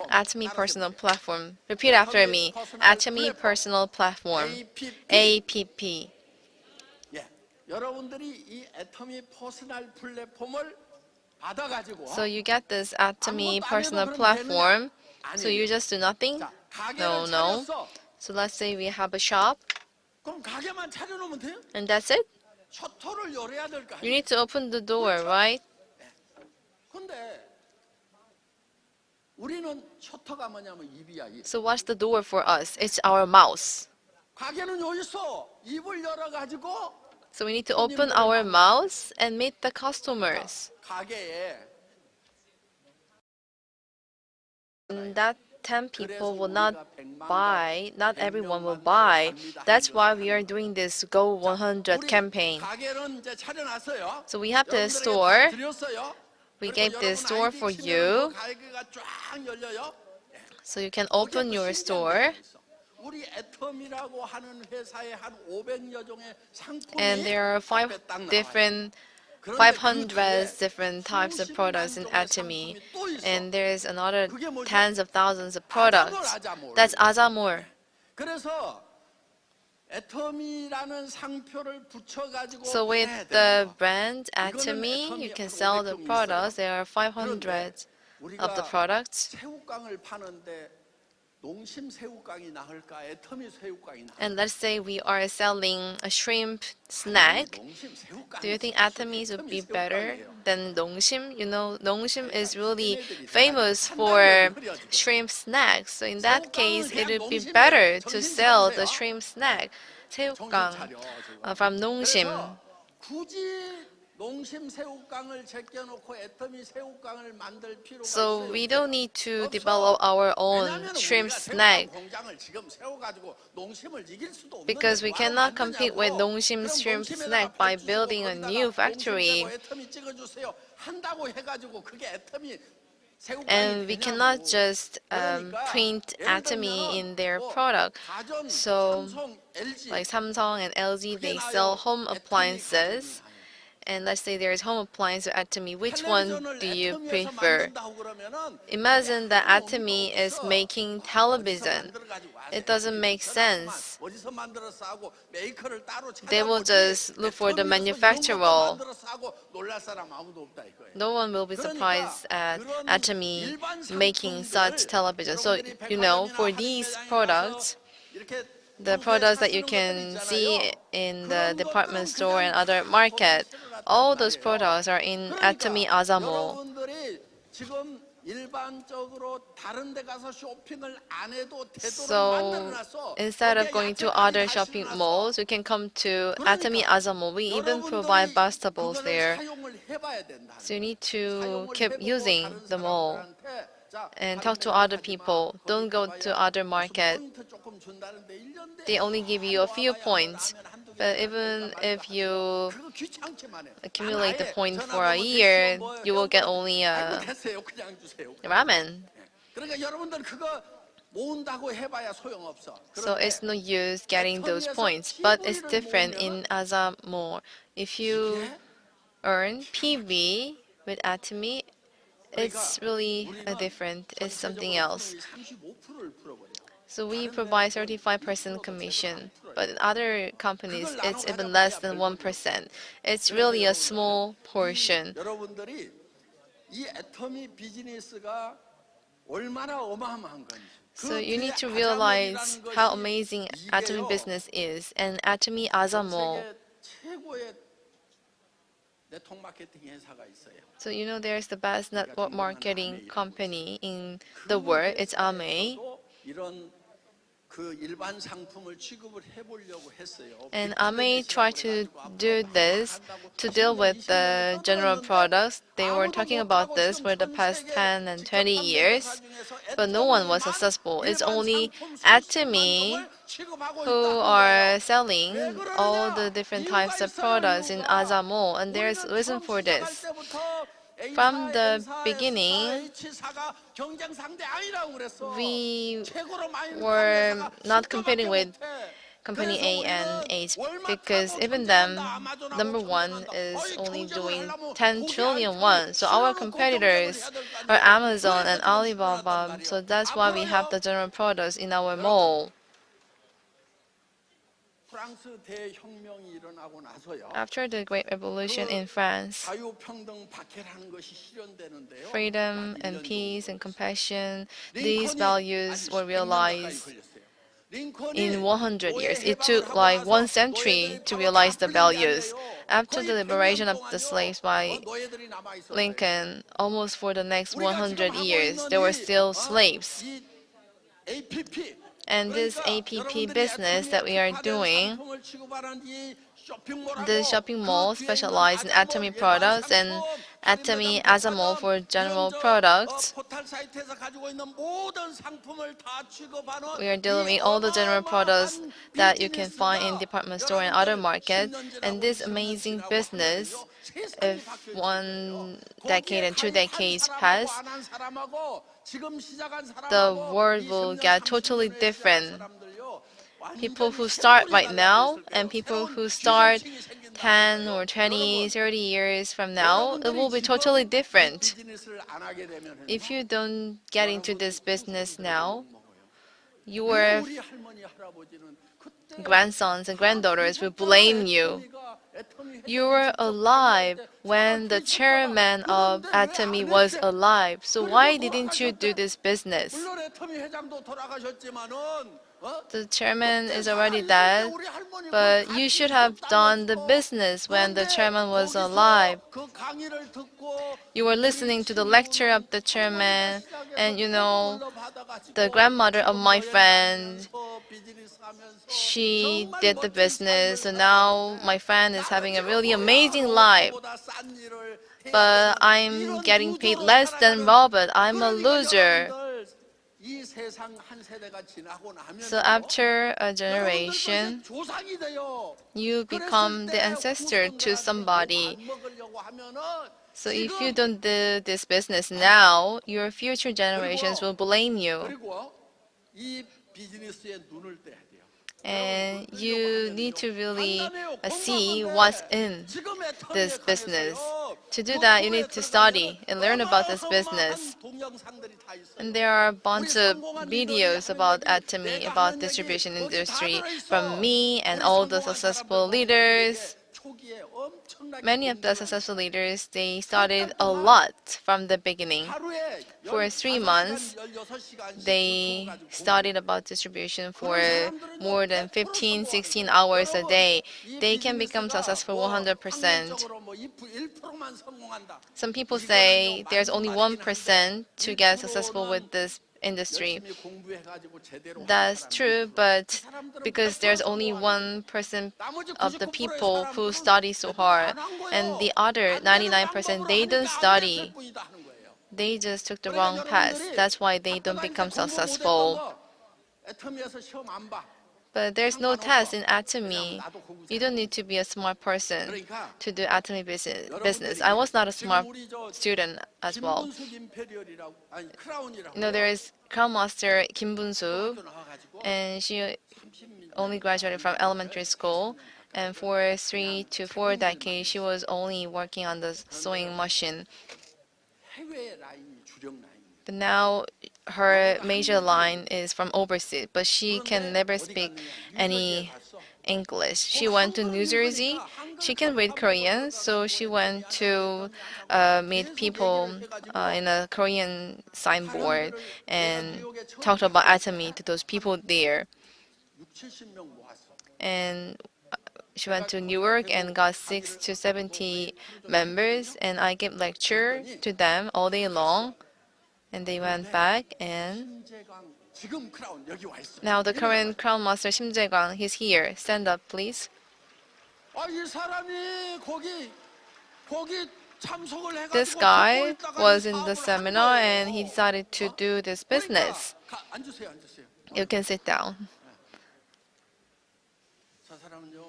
Atomy Personal Platform. Repeat after me. Atomy Personal Platform, APP. So you get this Atomy Personal Platform. So you just do nothing? No. So let's say we have a shop, and that's it? You need to open the door, right? So what's the door for us? It's our mouth. So we need to open our mouths and meet the customers. And that 10 people will not buy, not everyone will buy. That's why we are doing this Go 100 campaign. So we have the store. We gave this store for you. So you can open your store. And there are 500 different types of products in Atomy. And there's another tens of thousands of products. That's Azamor. So with the brand Atomy, you can sell the products. There are 500 of the products. And let's say we are selling a shrimp snack. Do you think Atomies would be better than 농심? You know, 농심 is really famous for shrimp snacks. So in that case, it would be better to sell the shrimp snack, 새우깡, from 농심. So we don't need to develop our own shrimp snack, because we cannot compete with 농심's shrimp snack by building a new factory. And we cannot just print Atomy in their product. So like Samsung and LG, they sell home appliances. And let's say there is home appliance or Atomy. Which one do you prefer? Imagine that Atomy is making television. It doesn't make sense. They will just look for the manufacturer. No one will be surprised at Atomy making such television. So, you know, for these products, the products that you can see in the department store and other market, all those products are in Atomy Azamo. So instead of going to other shopping malls, you can come to Atomy Azamo. We even provide vegetables there. So you need to keep using the mall and talk to other people. Don't go to other market. They only give you a few points. But even if you accumulate the points for a year, you will get only ramen. So it's no use getting those points. But it's different in Azamo. If you earn PV with Atomy, it's really different. It's something else. So we provide 35% commission, but in other companies, it's even less than 1%. It's really a small portion. So you need to realize how amazing Atomy business is, and Atomy Azamo 네트워크 마케팅 회사가 있어요. So you know there's the best network marketing company in the world. It's Atomy. 회사에서도 이런 그 일반 상품을 취급을 해보려고 했어요. And 빅그레 Atomy tried to 그래가지고 앞으로 do 막 this 한다고 to deal 10년, with 20년을 the general 떠들었는데 products. They were 아무도 talking 못하고 about this 지금 for the 전 past 세계 10 and 직접 20 판매 회사 years, 중에서 but no one was 애터미만 successful. It's 일반 only 상품 수십만 Atomy 종을 취급하고 who 있다는 are 거예요. 왜 selling all the 그러느냐? different 이유가 types of 있어요. products in 이유가 Azamo, and there's 우리는 a reason 처음 for 시작할 this. 때부터 From A사, the N사, S사, beginning, H사가 경쟁 상대 아니라고 그랬어. we 최고로 많이 파는 were 회사가 not 10조밖에 competing with 못해. company 그래서 A and 우리는 H because 월마트하고 even them, 경쟁한다. 아마존하고 number one 경쟁한다. is 어이 only 경쟁을 doing 하려면 10 고기 한 trillion ton을 won. So our 실어놓고 경쟁을 competitors 해야 될 거 are 아니에요. Amazon 그래서 and 지금 시원하단 Alibaba. 말이에요. So that's why we have 앞으로요. the general products in our 여러분 mall. 프랑스 대혁명이 일어나고 나서요. After the Great Revolution in 그 France, 자유평등 박해라는 것이 실현되는데요. freedom 약 and 1년 peace 정도 and 걸렸어요. compassion, these 링컨이 values 아주 were 100년 가까이 realized 걸렸어요. in 링컨이 100 노예 years. It 해방을 took 하고 like one 나서 century 노예들이 to 바로 다 realize the 풀린 게 values. 아니에요. After 거의 the 100년 liberation of the 동안요. slaves by 노예들이 남아 있었어요. Lincoln, almost for the next 우리가 지금 100 하고 years, 있는 there were still slaves. 이 APP And this 그러니까 APP 여러분들이 business 애터미에 that we are 특화된 doing, 상품을 취급하는 이 the 쇼핑몰하고 shopping 그 mall 뒤에 있는 specialized in 아자몰 Atomy 일반 products 상품 and 할인 Atomy 매장 as a mall 백화점 for 이런 general 저 products. 포털 사이트에서 가지고 있는 모든 상품을 다 취급하는 We are 이 dealing with all the general products 어마어마한 that you can find in 비즈니스가 department store and other 여러분들 markets. 10년 And 지나고 this 20년 amazing 지나고 business, 하면은요 세상이 if 바뀌어질 거예요. 1 decade 거기에 and 2 가입한 decades 사람하고 pass, 안 한 사람하고 지금 시작한 the 사람하고 world will 20년, get totally 30년 후에 시작할 different. 사람들요 People 완전히 who start 생물이 right 달라져 now 있을 and 거예요. people 새로운 who start 유전층이 생긴다는 10 거예요. or 20, 여러분 30 years from now, it 여러분들이 will be totally 지금 이 different. 비즈니스를 안 하게 If 되면은요 you don't get into 여러분 this business 후손들에게 now, 욕 먹어요. 왜 your 우리 할머니 할아버지는 그때 grandsons and 다 granddaughters will 계셨잖아. blame you. 애터미 You 회장이 were 직접 alive 강의할 때 다 when the 계셨잖아. chairman of 그런데 왜 Atomy 안 was 했대? alive. So 그리고 why didn't you do 돌아가셨대. this business? 물론 애터미 회장도 돌아가셨지만은 The chairman 그때 is already 살아있을 때 dead, 우리 할머니 그걸 but you 같이 should have done the 죽었다면서. business when the 그런데 chairman was alive. 거기서 그 강의를 듣고 You were 우리 listening to the lecture 친구는 of the 할머니가 chairman, 시작해서 and you 토목을 know, 받아가지고 the grandmother of 지금 my 여행 friend, 다니면서 비즈니스 하면서 she 정말 did the 멋진 삶을 business, so now 살아가는데 my friend is 나는 having a 지금 really 뭐야 amazing life. 로또보다 싼 일을 해야 But 되는 I'm 이런 getting paid 루저로 less than 살아가는 Robert. I'm a 그러니까 loser. 여러분들 이 세상 한 세대가 지나고 So 나면은요 after a 여러분들도 이제 generation, 조상이 돼요. you 그랬을 become the 때 ancestor to 후손들한테 욕 somebody. 안 먹으려고 하면은 So if you 지금 don't do this business now, your future generations will blame you. 그리고 이 비즈니스에 눈을 떼야 돼요. And 여러분, you 끌려고 need to 하면요. really 간단해요. see 공부하면 what's 돼. in 지금 this 애터미에 business. 관해서요. To do that, you 유튜브에 need to 들어가면은 study and learn about this 어마어마한 business. 동영상들이 다 있어요. And there are a 우리 bunch of 성공한 리더들이 videos 하는 about 얘기, Atomy, 내가 about 하는 얘기 distribution 거기 다 industry from 들어있어. me and 우리 all the 성공한 successful 사람들 보면 되게 leaders. 초기에 엄청나게 Many of the 공부를 successful 하니까 leaders, they started a 동안 lot from the beginning. 하루에 For 3 15시간, months, 16시간씩 유튜브 they 가지고 studied 공부해요. about distribution for 그런 사람들은요 more than 100% 15, 성공하는 16 거예요. hours a 여러분 day. 이 They can become 비즈니스가 successful 뭐 100%. 확률적으로 뭐 1%만 성공한다. Some people 이거는요 say there's 맞는 only 말이긴 한데 1% to get successful 1%는 with this industry. 열심히 공부해가지고 제대로 하는 That's 사람이 true, 1%. 그 but 사람들은 because 100% there's only 성공하는 거예요. 1% 나머지 of the 99%의 people who 사람들은 study so 제대로 hard, 안 한 and the 거예요. other 안 되는 99%, 방법으로 they don't 하니까 안 됐을 study. 뿐이다 하는 거예요. They just took the 그러니까 wrong path. 여러분들이 That's why they 학교 don't 다닐 때 become 공부 못했던 successful. 거 애터미에서 시험 안 봐. But there's no test 상관없어. in 왜냐하면 Atomy. 나도 공부 You don't 잘하거든. need to be a smart person 그러니까 to do Atomy business. 여러분들이 I was not a 지금 smart 우리 저 student as well. 김분숙 임페리얼이라고 아니 크라운이라고 You know, there is Crown Master Kim Bun-soo, 학교 나와가지고 and she 30년 only graduated from elementary school. And for 3 to 4 decades, she was only working on the sewing machine. 해외 라인이 주력 라인이에요. But now her major line is from overseas, but she can never speak any English. She went to New Jersey. She can read Korean, so she went to meet people in a Korean signboard and talked about Atomy to those people there. 6, 70명 모았어. And she went to Newark and got 6 to 70 members, and I gave lecture to them all day long. And they went back, and 심재광 지금 크라운 여기 와 있어요. now the current Crown Master Sim Jae-kwang, he's here. Stand up, please. 이 사람이 거기 참석을 해가지고 This 듣고 guy 있다가 was 이 in the 사업을 한 seminar 거예요. and he decided to do this business. 앉으세요. You can sit down. 저 사람은요,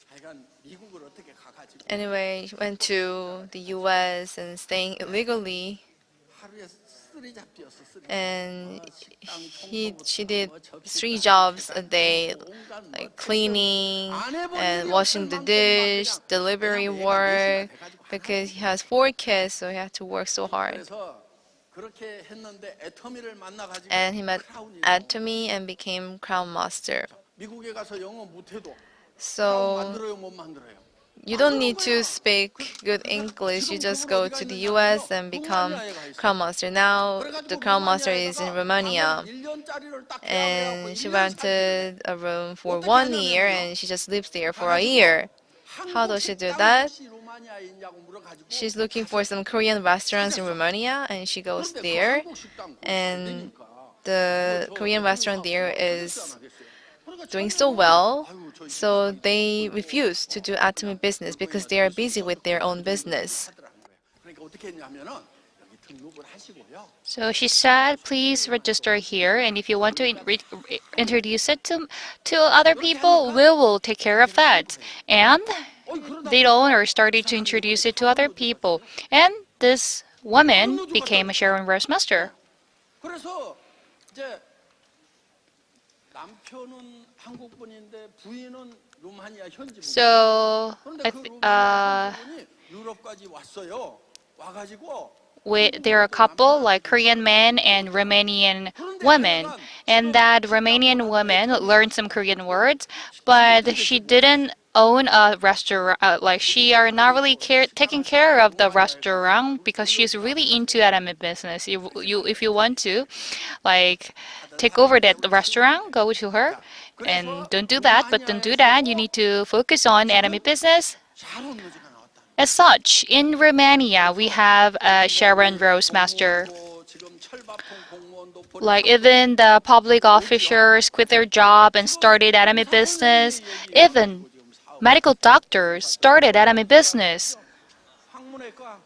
하여간 미국을 어떻게 가가지고 Anyway, he went to the US and staying illegally, 하루에 쓰리잡기였어. and she did 3 jobs a day, like cleaning and washing the dish, delivery work, because he has 4 kids, so he had to work so hard. 그래서 그렇게 했는데 애터미를 만나가지고 And he met 크라운이에요. Atomy and became Crown Master. 미국에 가서 영어 못해도 크라운 So 만들어요, 못 만들어요? you don't need to speak good English. You just go to the US and become Crown Master. Now the Crown Master is in Romania, and she rented a room for 1 year, and she just lives there for a year. How does she do that? She's looking for some Korean restaurants in Romania, and she goes there, and the Korean restaurant there is doing so well, so they refuse to do Atomy business because they are busy with their own business. 그러니까 어떻게 했냐면은 여기 등록을 하시고요. So she said, please register here, and if you want to introduce it to other people, we will take care of that. And the owner started to introduce it to other people, and this woman became a Sharon Rose Master. 그래서 이제 남편은 한국 분인데 부인은 루마니아 현지 분. So 그런데 그 루마니아 분이 유럽까지 왔어요. 와가지고 there are a couple like Korean men and Romanian women, and that Romanian woman learned some Korean words, but she didn't own a restaurant. Like she are not really taking care of the restaurant because she's really into anime business. If you want to, like, take over that restaurant, go to her, and don't do that. But don't do that. You need to focus on anime business. 샤론 여자가 나왔다. As such, in Romania, we have a Sharon Rose Master. 지금 철밥통 공무원도 Like even the public officers quit their job and started anime business. Even medical doctors started anime business. 항문외과.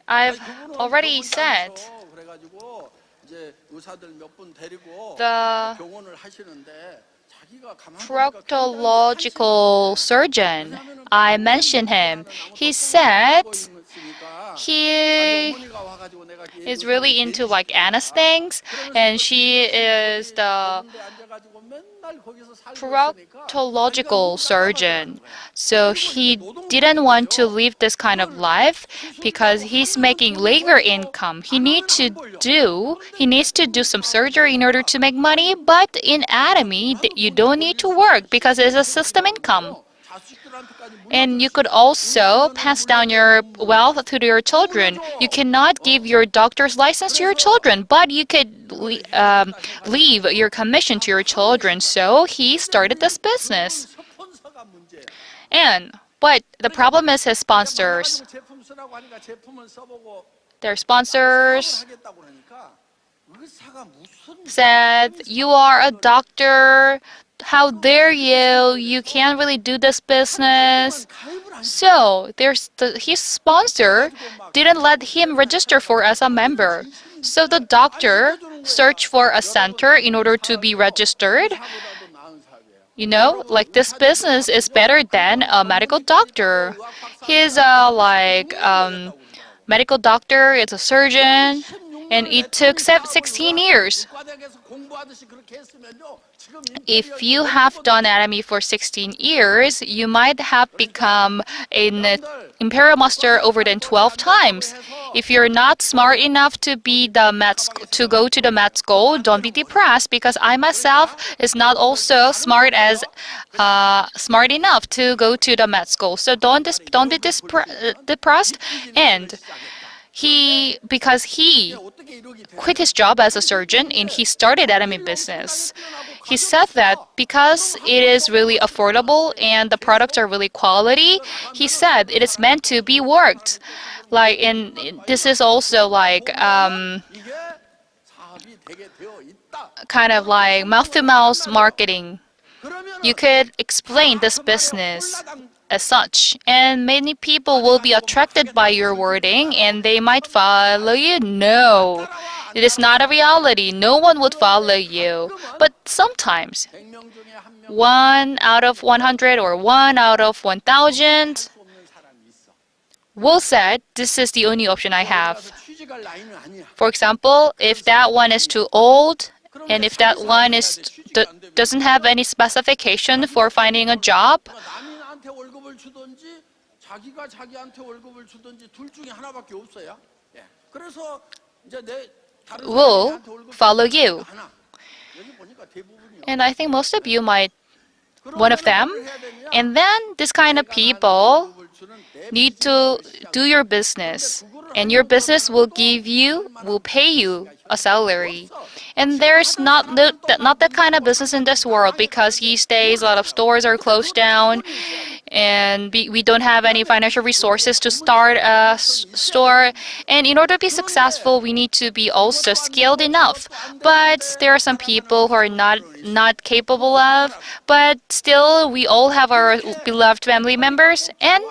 I've already said 그래가지고 이제 의사들 몇 분 데리고 the 병원을 하시는데 자기가 가만히 proctological surgeon. I mentioned him. He said he is really into like anus things, and she is the proctological surgeon. So he didn't want to live this kind of life because he's making labor income. He needs to do some surgery in order to make money, but in Atomy, you don't need to work because it's a system income. And you could also pass down your wealth to your children. You cannot give your doctor's license to your children, but you could leave your commission to your children. So he started this business. 스폰서가 문제예요. But the problem is his sponsors. 제품 쓰라고 하니까 제품을 써보고 Their sponsors 하겠다고 그러니까 의사가 무슨 said, "You are a doctor. How dare you? You can't really do this business." 가입을 안 So his sponsor didn't let him register as a member. So the doctor searched for a center in order to be registered. 보다도 나은 사업이에요. You know, like this business is better than a medical doctor. He's a medical doctor, it's a surgeon, and it took 16 years. 과대학에서 공부하듯이 그렇게 했으면요. 지금 If you have done anatomy for 16 years, you might have become an imperial master over than 12 times. If you're not smart enough to go to the med school, don't be depressed because I myself is not also smart enough to go to the med school. So don't be depressed. And because he 어떻게 이러기 돼? quit his job as a surgeon and he started anime business. He said that because it is really affordable and the products are really quality, he said it is meant to be worked. Like this is also like 이게 사업이 되게 되어 있다. kind of like mouth to mouth marketing. You 그러면은 could explain this business as such, and many people will be attracted by your wording and they might follow you. No, it is not a reality. No one would follow you. But sometimes, 100명 중에 한 명. 1 out of 100 or 1 out of 1,000 수 없는 사람이 있어. will say, this is the only option I have. 그래서 취직할 나이는 아니야. For example, if that one is too old, and if that one doesn't have any specification for finding a job, 남이 나한테 월급을 주든지 자기가 자기한테 월급을 주든지 둘 중에 하나밖에 없어요. 예. 그래서 이제 내 다른 will 사람한테 월급을 follow 주지 you. 않아. 여기 보니까 대부분이요. And I think most of you might one of them. 그러면은 뭘 해야 되냐? And then this kind of people need to do your business. And your business will pay you a salary. And there's not that kind of business in this world because these days a lot of stores are closed down and we don't have any financial resources to start a store. And in order to be successful, we need to be also skilled enough. But there are some people who are not capable of, but still we all have our beloved family members. And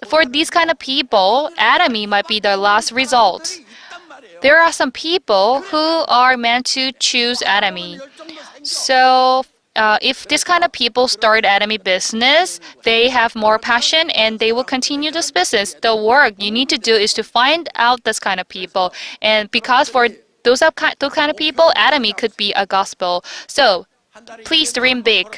for these kind of people, Atomy might be the last result. There are some people who are meant to choose Atomy. So if this kind of people start Atomy business, they have more passion and they will continue this business. The work you need to do is to find out this kind of people. And because for those kind of people, Atomy could be a gospel. So please dream big.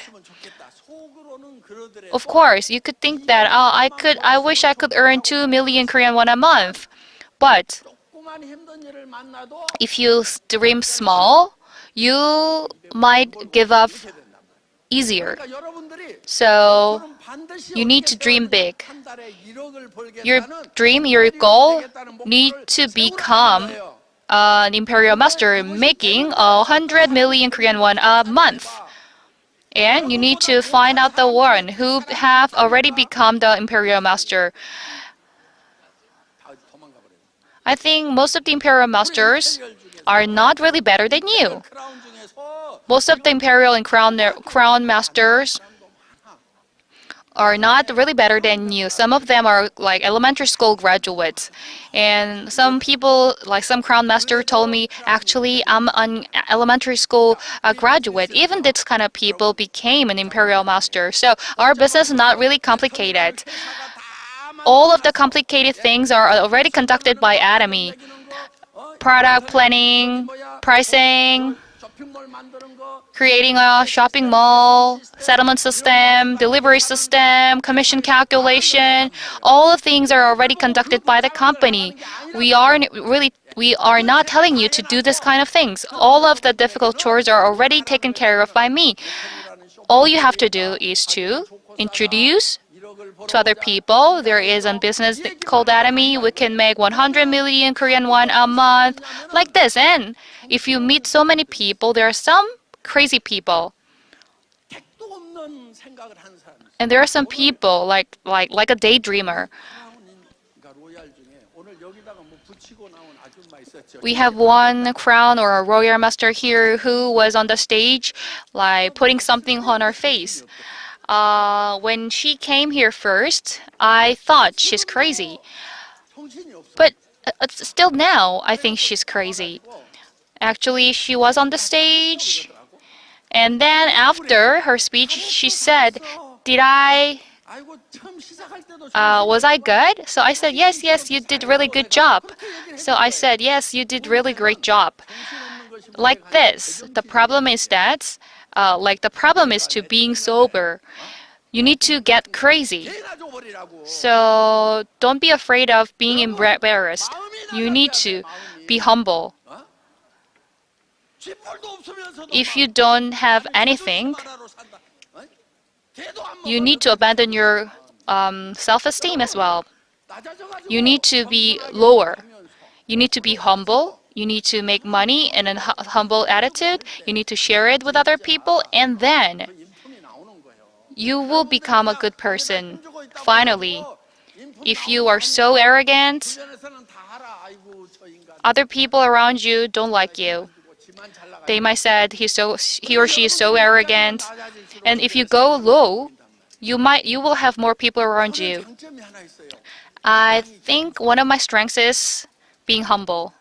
Of course, you could think that I wish I could earn 2 million Korean won a month. But if you dream small, you might give up easier. So you need to dream big. Your dream, your goal need to become an imperial master making 100 million Korean won a month. And you need to find out the one who have already become the imperial master. I think most of the imperial masters are not really better than you. Most of the imperial and crown masters are not really better than you. Some of them are like elementary school graduates. And some people, like some crown master told me, actually, I'm an elementary school graduate. Even this kind of people became an imperial master. So our business is not really complicated. All of the complicated things are already conducted by Atomy. Product planning, pricing, creating a shopping mall, settlement system, delivery system, commission calculation, all the things are already conducted by the company. We are not telling you to do this kind of things. All of the difficult chores are already taken care of by me. All you have to do is to introduce to other people. There is a business called Atomy. We can make 100 million Korean won a month, like this. And if you meet so many people, there are some crazy people. And there are some people like a daydreamer. We have one crown or a royal master here who was on the stage like putting something on her face. When she came here first, I thought she's crazy. But still now, I think she's crazy. Actually, she was on the stage. And then after her speech, she said, was I good? So I said, yes, you did really good job. So I said, yes, you did really great job. Like this, the problem is that, the problem is to being sober. You need to get crazy. So don't be afraid of being embarrassed. You need to be humble. If you don't have anything, you need to abandon your self-esteem as well. You need to be lower. You need to be humble. You need to make money in a humble attitude. You need to share it with other people, and then 인품이 나오는 거예요. you will become a good person. 힘주고 있다고 Finally, 해가지고 인품 if you 나오는 are so 거 arrogant, 주변에서는 다 알아. 아이고 저 인간. other people around you don't like you. 지만 잘 나가. They might said he or she is so arrogant. And if you go low, you will have more people around 저는 you. 장점이 하나 있어요. I think one of my strengths is being humble.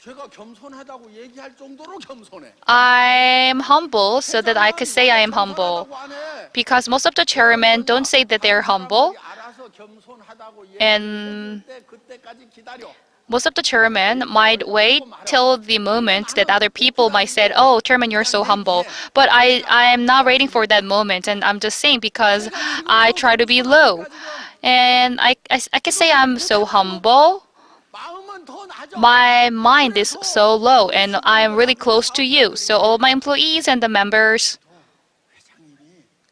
제가 겸손하다고 얘기할 정도로 겸손해. I'm humble so that I could say I am humble. 겸손하다고 안 해. Because most of the chairmen don't say that they're humble, 알아서 겸손하다고 and 얘기할 때 그때까지 기다려. most of the chairmen might wait till the moment that other people might say, "Oh, chairman, you're so humble." But I am not waiting for that moment, and I'm just saying because I try to be low, and I can say I'm so humble. 마음은 더 낮아. My mind is so low, and I am really close to you. So all my employees and the members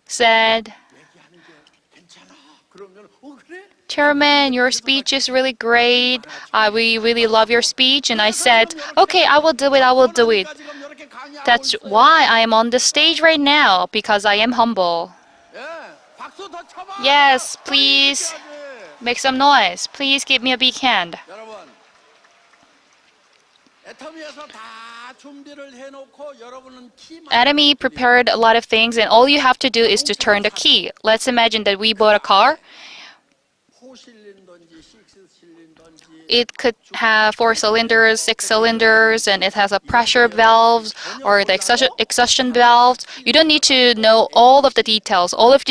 said, 얘기하는 게 괜찮아. 그러면 그래? "Chairman, your speech is really great. We really love your speech." And I said, "Okay, I will do it. I will do it." 지금 이렇게 강의하고 That's 있어요. why I am on the stage right now, because I am humble. 예, 박수 더 쳐봐. Yes, please 해야지. make some noise. Please give me a big hand. 여러분, 애터미에서 다 준비를 해놓고 여러분은 키만. Atomy prepared a lot of things, and all you have to do is to turn the key. Let's imagine that we bought a car. 4실린더인지 6실린더인지. It could have 4 cylinders, 6 cylinders, and it has a pressure valves or the exhaustion valves. You don't need to know all of the details. All of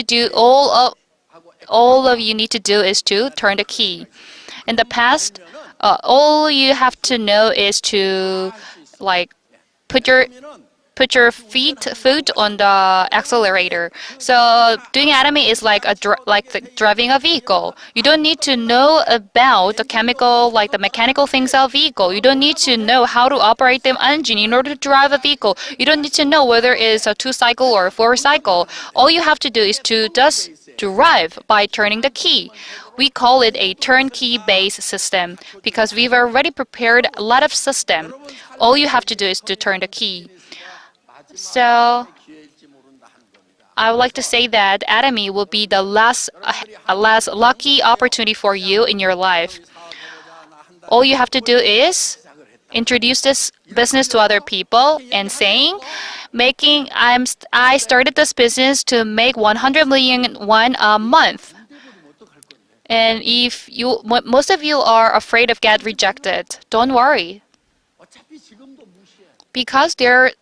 you need to do is to turn the key. In the past, all you have to know is to like put your foot on the accelerator. So doing Atomy is like driving a vehicle. You don't need to know about the mechanical things of a vehicle. You don't need to know how to operate the engine in order to drive a vehicle. You don't need to know whether it's a 2-cycle or a 4-cycle. All you have to do is to just drive by turning the key. We call it a turnkey-based system because we've already prepared a lot of system. All you have to do is to turn the key. So I would like to say that Atomy will be the last lucky opportunity for you in your life. All you have to do is introduce this business to other people and saying, I started this business to make 100 million won a month. And if most of you are afraid of get rejected, don't worry, 어차피 지금도 무시해. because they're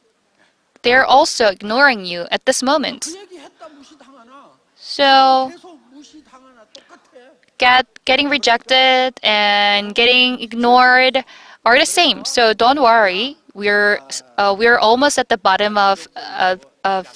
also ignoring you at this moment. 그 얘기 했다 무시당하나. So 계속 무시당하나 똑같아. getting rejected and getting ignored are the same. So don't worry. We're almost at the bottom of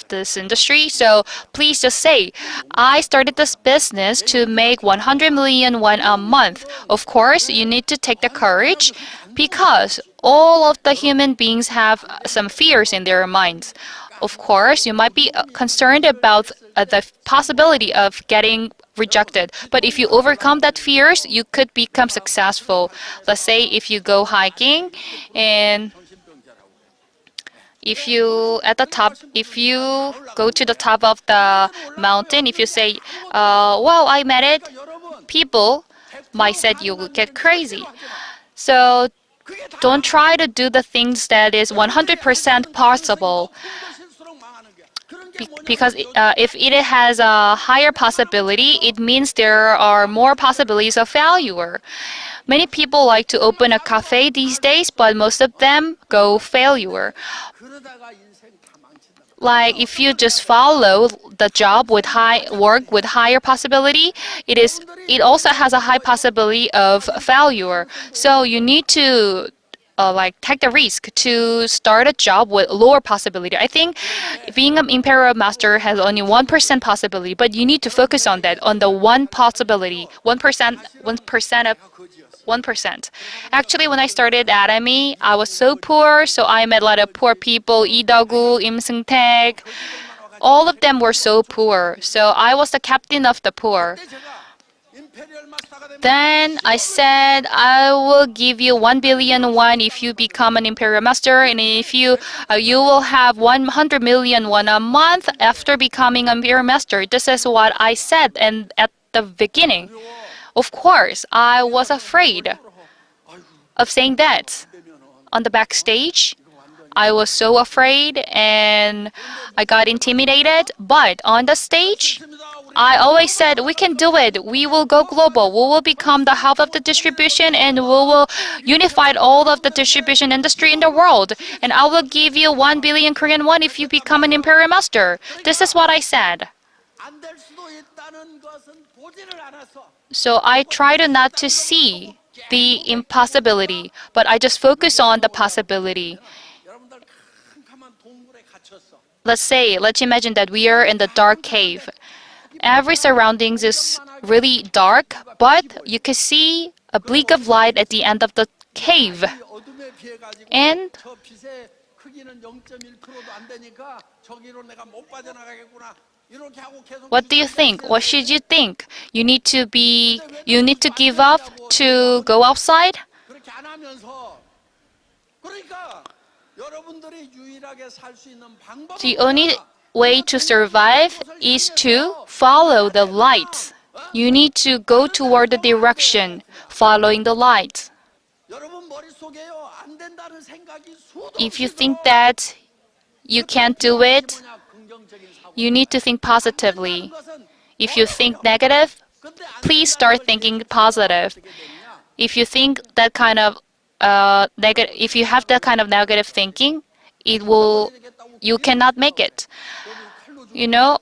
this industry. So please just say, I started this business to make 100 million won a month. Of course, you need to take the courage because all of the human beings have some fears in their minds. Of course, you might be concerned about the possibility of getting rejected. But if you overcome that fears, you could become successful. Let's say if you go hiking and if you go to the top of the mountain, if you say, wow, I made it, people might say you will get crazy. So don't try to do the things that is 100% possible. Because if it has a higher possibility, it means there are more possibilities of failure. Many people like to open a cafe these days, but most of them go failure. Like if you just follow the job with work with higher possibility, it also has a high possibility of failure. So you need to take the risk to start a job with lower possibility. I think being an imperial master has only 1% possibility, but you need to focus on that, on the one possibility, 1%. Actually, when I started Atomy, I was so poor, so I met a lot of poor people, Lee Dagu, Im Seung-taek. All of them were so poor, so I was the captain of the poor. Then I said, I will give you 1 billion won if you become an imperial master, and if you will have 100 million won a month after becoming an imperial master. This is what I said, and at the beginning, of course, I was afraid of saying that. On the backstage, I was so afraid and I got intimidated. But on the stage, I always said, we can do it. We will go global. We will become the hub of the distribution and we will unify all of the distribution industry in the world. And I will give you 1 billion Korean won if you become an imperial master. This is what I said. 안 될 수도 있다는 것은 보지를 않았어. So I try to not to see the impossibility, but I just focus on the possibility. 여러분들 캄캄한 동굴에 갇혔어. Let's imagine that we are in the dark cave. Every surroundings is really dark, but you can see a blink of light at the end of the cave. 이 어둠에 비해 가지고 And 저 빛의 크기는 0.1%도 안 되니까 저기로 내가 못 빠져나가겠구나. 이렇게 하고 계속 what do you think? What should you think? You need to give up to go outside? 그렇게 안 하면서 그러니까 여러분들이 유일하게 살 수 있는 방법은 The only way to survive is to follow the light. You need to go toward the direction, following the light. 여러분 머릿속에요. 안 된다는 생각이 수도 If you 없이 think 들어. that you can't do it, 뭐냐, 긍정적인 사고. you need to think positively. If you think negative, 근데 안 please 된다는 start 걸 thinking 얘기하면 positive. 어떻게 되느냐? If you think that kind of if you have that kind of negative thinking, you cannot make it. You know,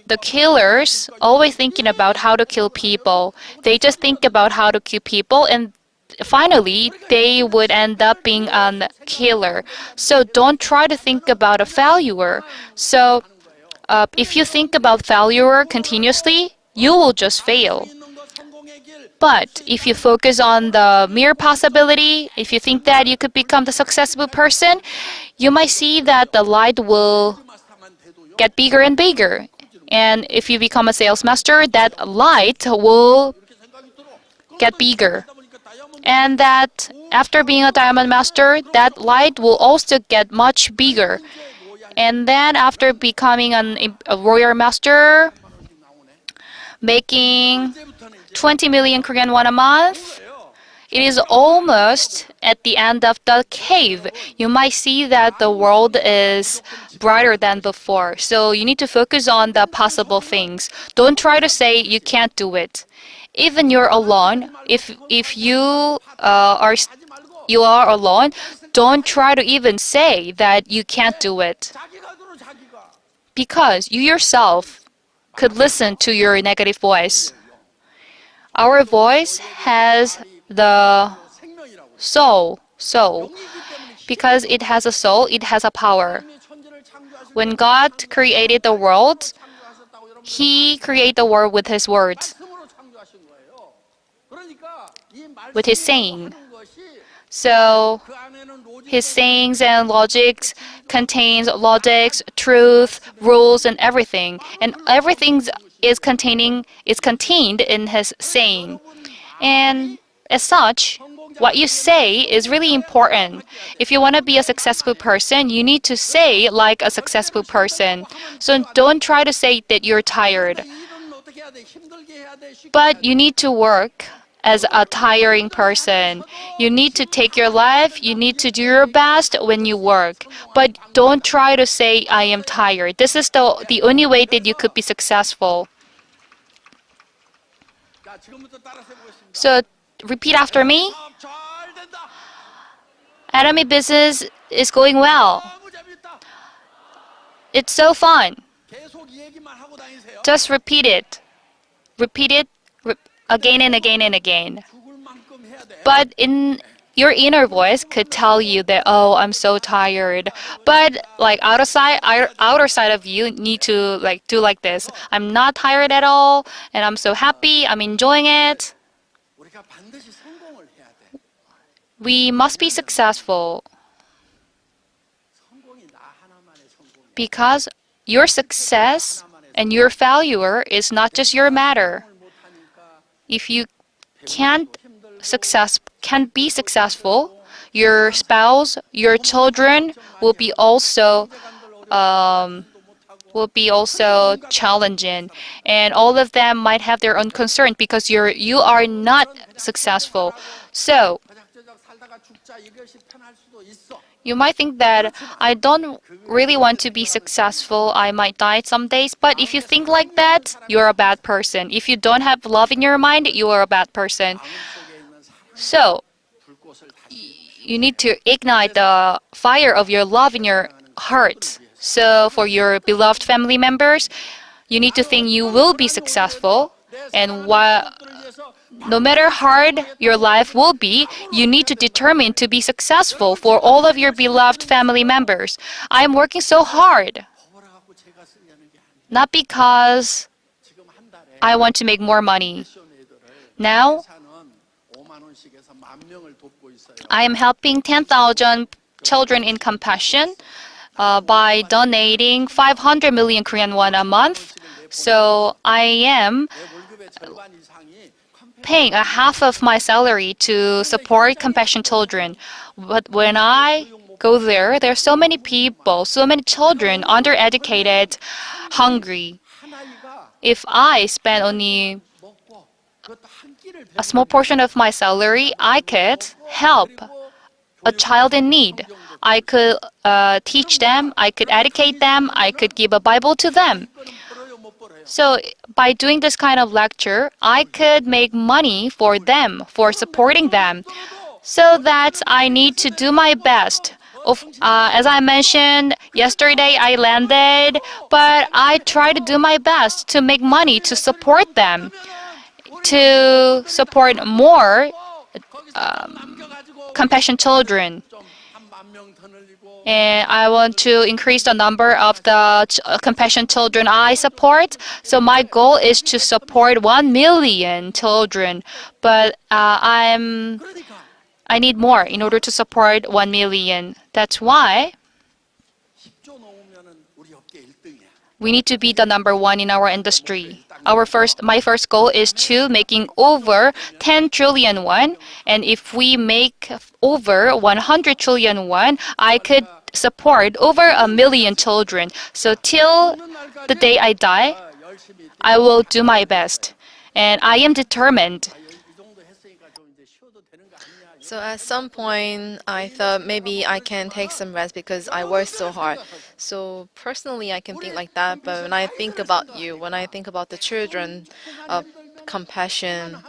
the killers always thinking about how to kill people. They just think about how to kill people, and finally they would end up being a killer. So don't try to think about a failure. So if you think about failure continuously, you will just fail. 있는 거 성공의 길. But if you focus on the mere possibility, if you think that you could become the successful person, you might see that the light will 마스터만 돼도요. get bigger and bigger. And if you become a sales master, that light will 이렇게 생각이 들어. get bigger. 그러다 보니까 다이아몬드 And that after being a diamond master, that light will also get much bigger. And then after becoming a warrior master, making 이제부터는 이제 20 million Korean won a month, it is almost at the end of the cave. You might see that the world is brighter than before. So you need to focus on the possible things. Don't try to say you can't do it. Even you're alone, if you are alone, don't try to even say that you can't do it. 자기가 들어 자기가. Because you yourself could listen to your negative voice. Our voice has the 생명이라고. soul. Because it has a soul, it has a power. 하나님이 천지를 창조하신 When God created the world, 창조하셨다고 여러분 He created the world with His words, 말씀으로 창조하신 거예요. 그러니까 이 with His 말씀이라고 saying. 하는 것이 So 그 안에는 로직도 His sayings and logics contains logics, truth, rules, and everything. And everything is contained in His saying. And as such, what you say is really important. If you want to be a successful person, you need to say like a successful person. So don't try to say that you're tired. 일은 어떻게 해야 돼? 힘들게 해야 돼. 쉽게 But you need to work as a tiring person. You need to take your life, you need to do your best when you work. But don't try to say, I am tired. This is the only way that you could be successful. 자, 지금부터 따라서 해보겠습니다. So repeat after me. 사업 잘 된다. Atomy business is going well. 너무 재밌다. It's so fun. 계속 이 얘기만 하고 다니세요. Just repeat it. Repeat it again and again and again. 죽을 만큼 해야 돼. But in your inner voice could tell you that, oh, I'm so tired. But like outer side of you need to like do like this. I'm not tired at all, and I'm so happy. I'm enjoying it. 우리가 반드시 성공을 해야 돼. We must be successful 성공이 나 하나만의 성공. because your success and your failure is not just your matter. 못하니까 if you can't can't be successful, your spouse, your children um, will be also challenging, and all of them might have their own concern because you are not successful. So 버작저작 살다가 죽자 이것이 편할 수도 있어. you might think that I don't really want to be successful. I might die some days. But if you think like that, you're a bad person. If you don't have love in your mind, you are a bad person. 마음속에 있는 사랑의 So 불꽃을 다시 you need to ignite the fire of your love in your heart. So for your beloved family members, you need to think you will be successful. And no matter hard your life will be, you need to determine to be successful for all of your beloved family members. I am working so hard, 벌어갖고 제가 쓰려는 게 아니에요. not because 지금 한 달에 I want to make more money. 미션애들을 Now, 회사는 5만 원씩에서 10,000명을 돕고 있어요. I am helping 10,000 children in compassion by donating 500 million Korean won a month. So I am 내 월급의 절반 이상이 paying a half of my salary to support compassion children. But when I go there, there are so many people, so many children, undereducated, hungry. 한 아이가 If I spend only 먹고 그것도 한 끼를 a small portion of my salary, I could help a child in need. I could teach them, I could educate them, I could give a Bible to them. 벌어요 못 벌어요. So by doing this kind of lecture, I could make money for them, for supporting them. So that I need to do my best. As I mentioned, yesterday I landed, but I try to do my best to make money to support them, to support more compassion children. 한 10,000명 더 늘리고 And I want to increase the number of the compassion children I support. So my goal is to support 1 million children. But 그러니까 I need more in order to support 1 million. That's why 10조 넘으면은 우리 업계 1등이야. we need to be the number one in our industry. My first goal is to making over 10 trillion won, and if we make over 100 trillion won, I could support over 1 million children. So till the day I die, 열심히 I will do my best, and I am determined. 이 정도 했으니까 좀 이제 쉬어도 되는 거 아니냐. So at some point, I thought maybe I can take some rest because I worked so hard. So personally, I can think like that. But when I think about you, when I think about the children of compassion,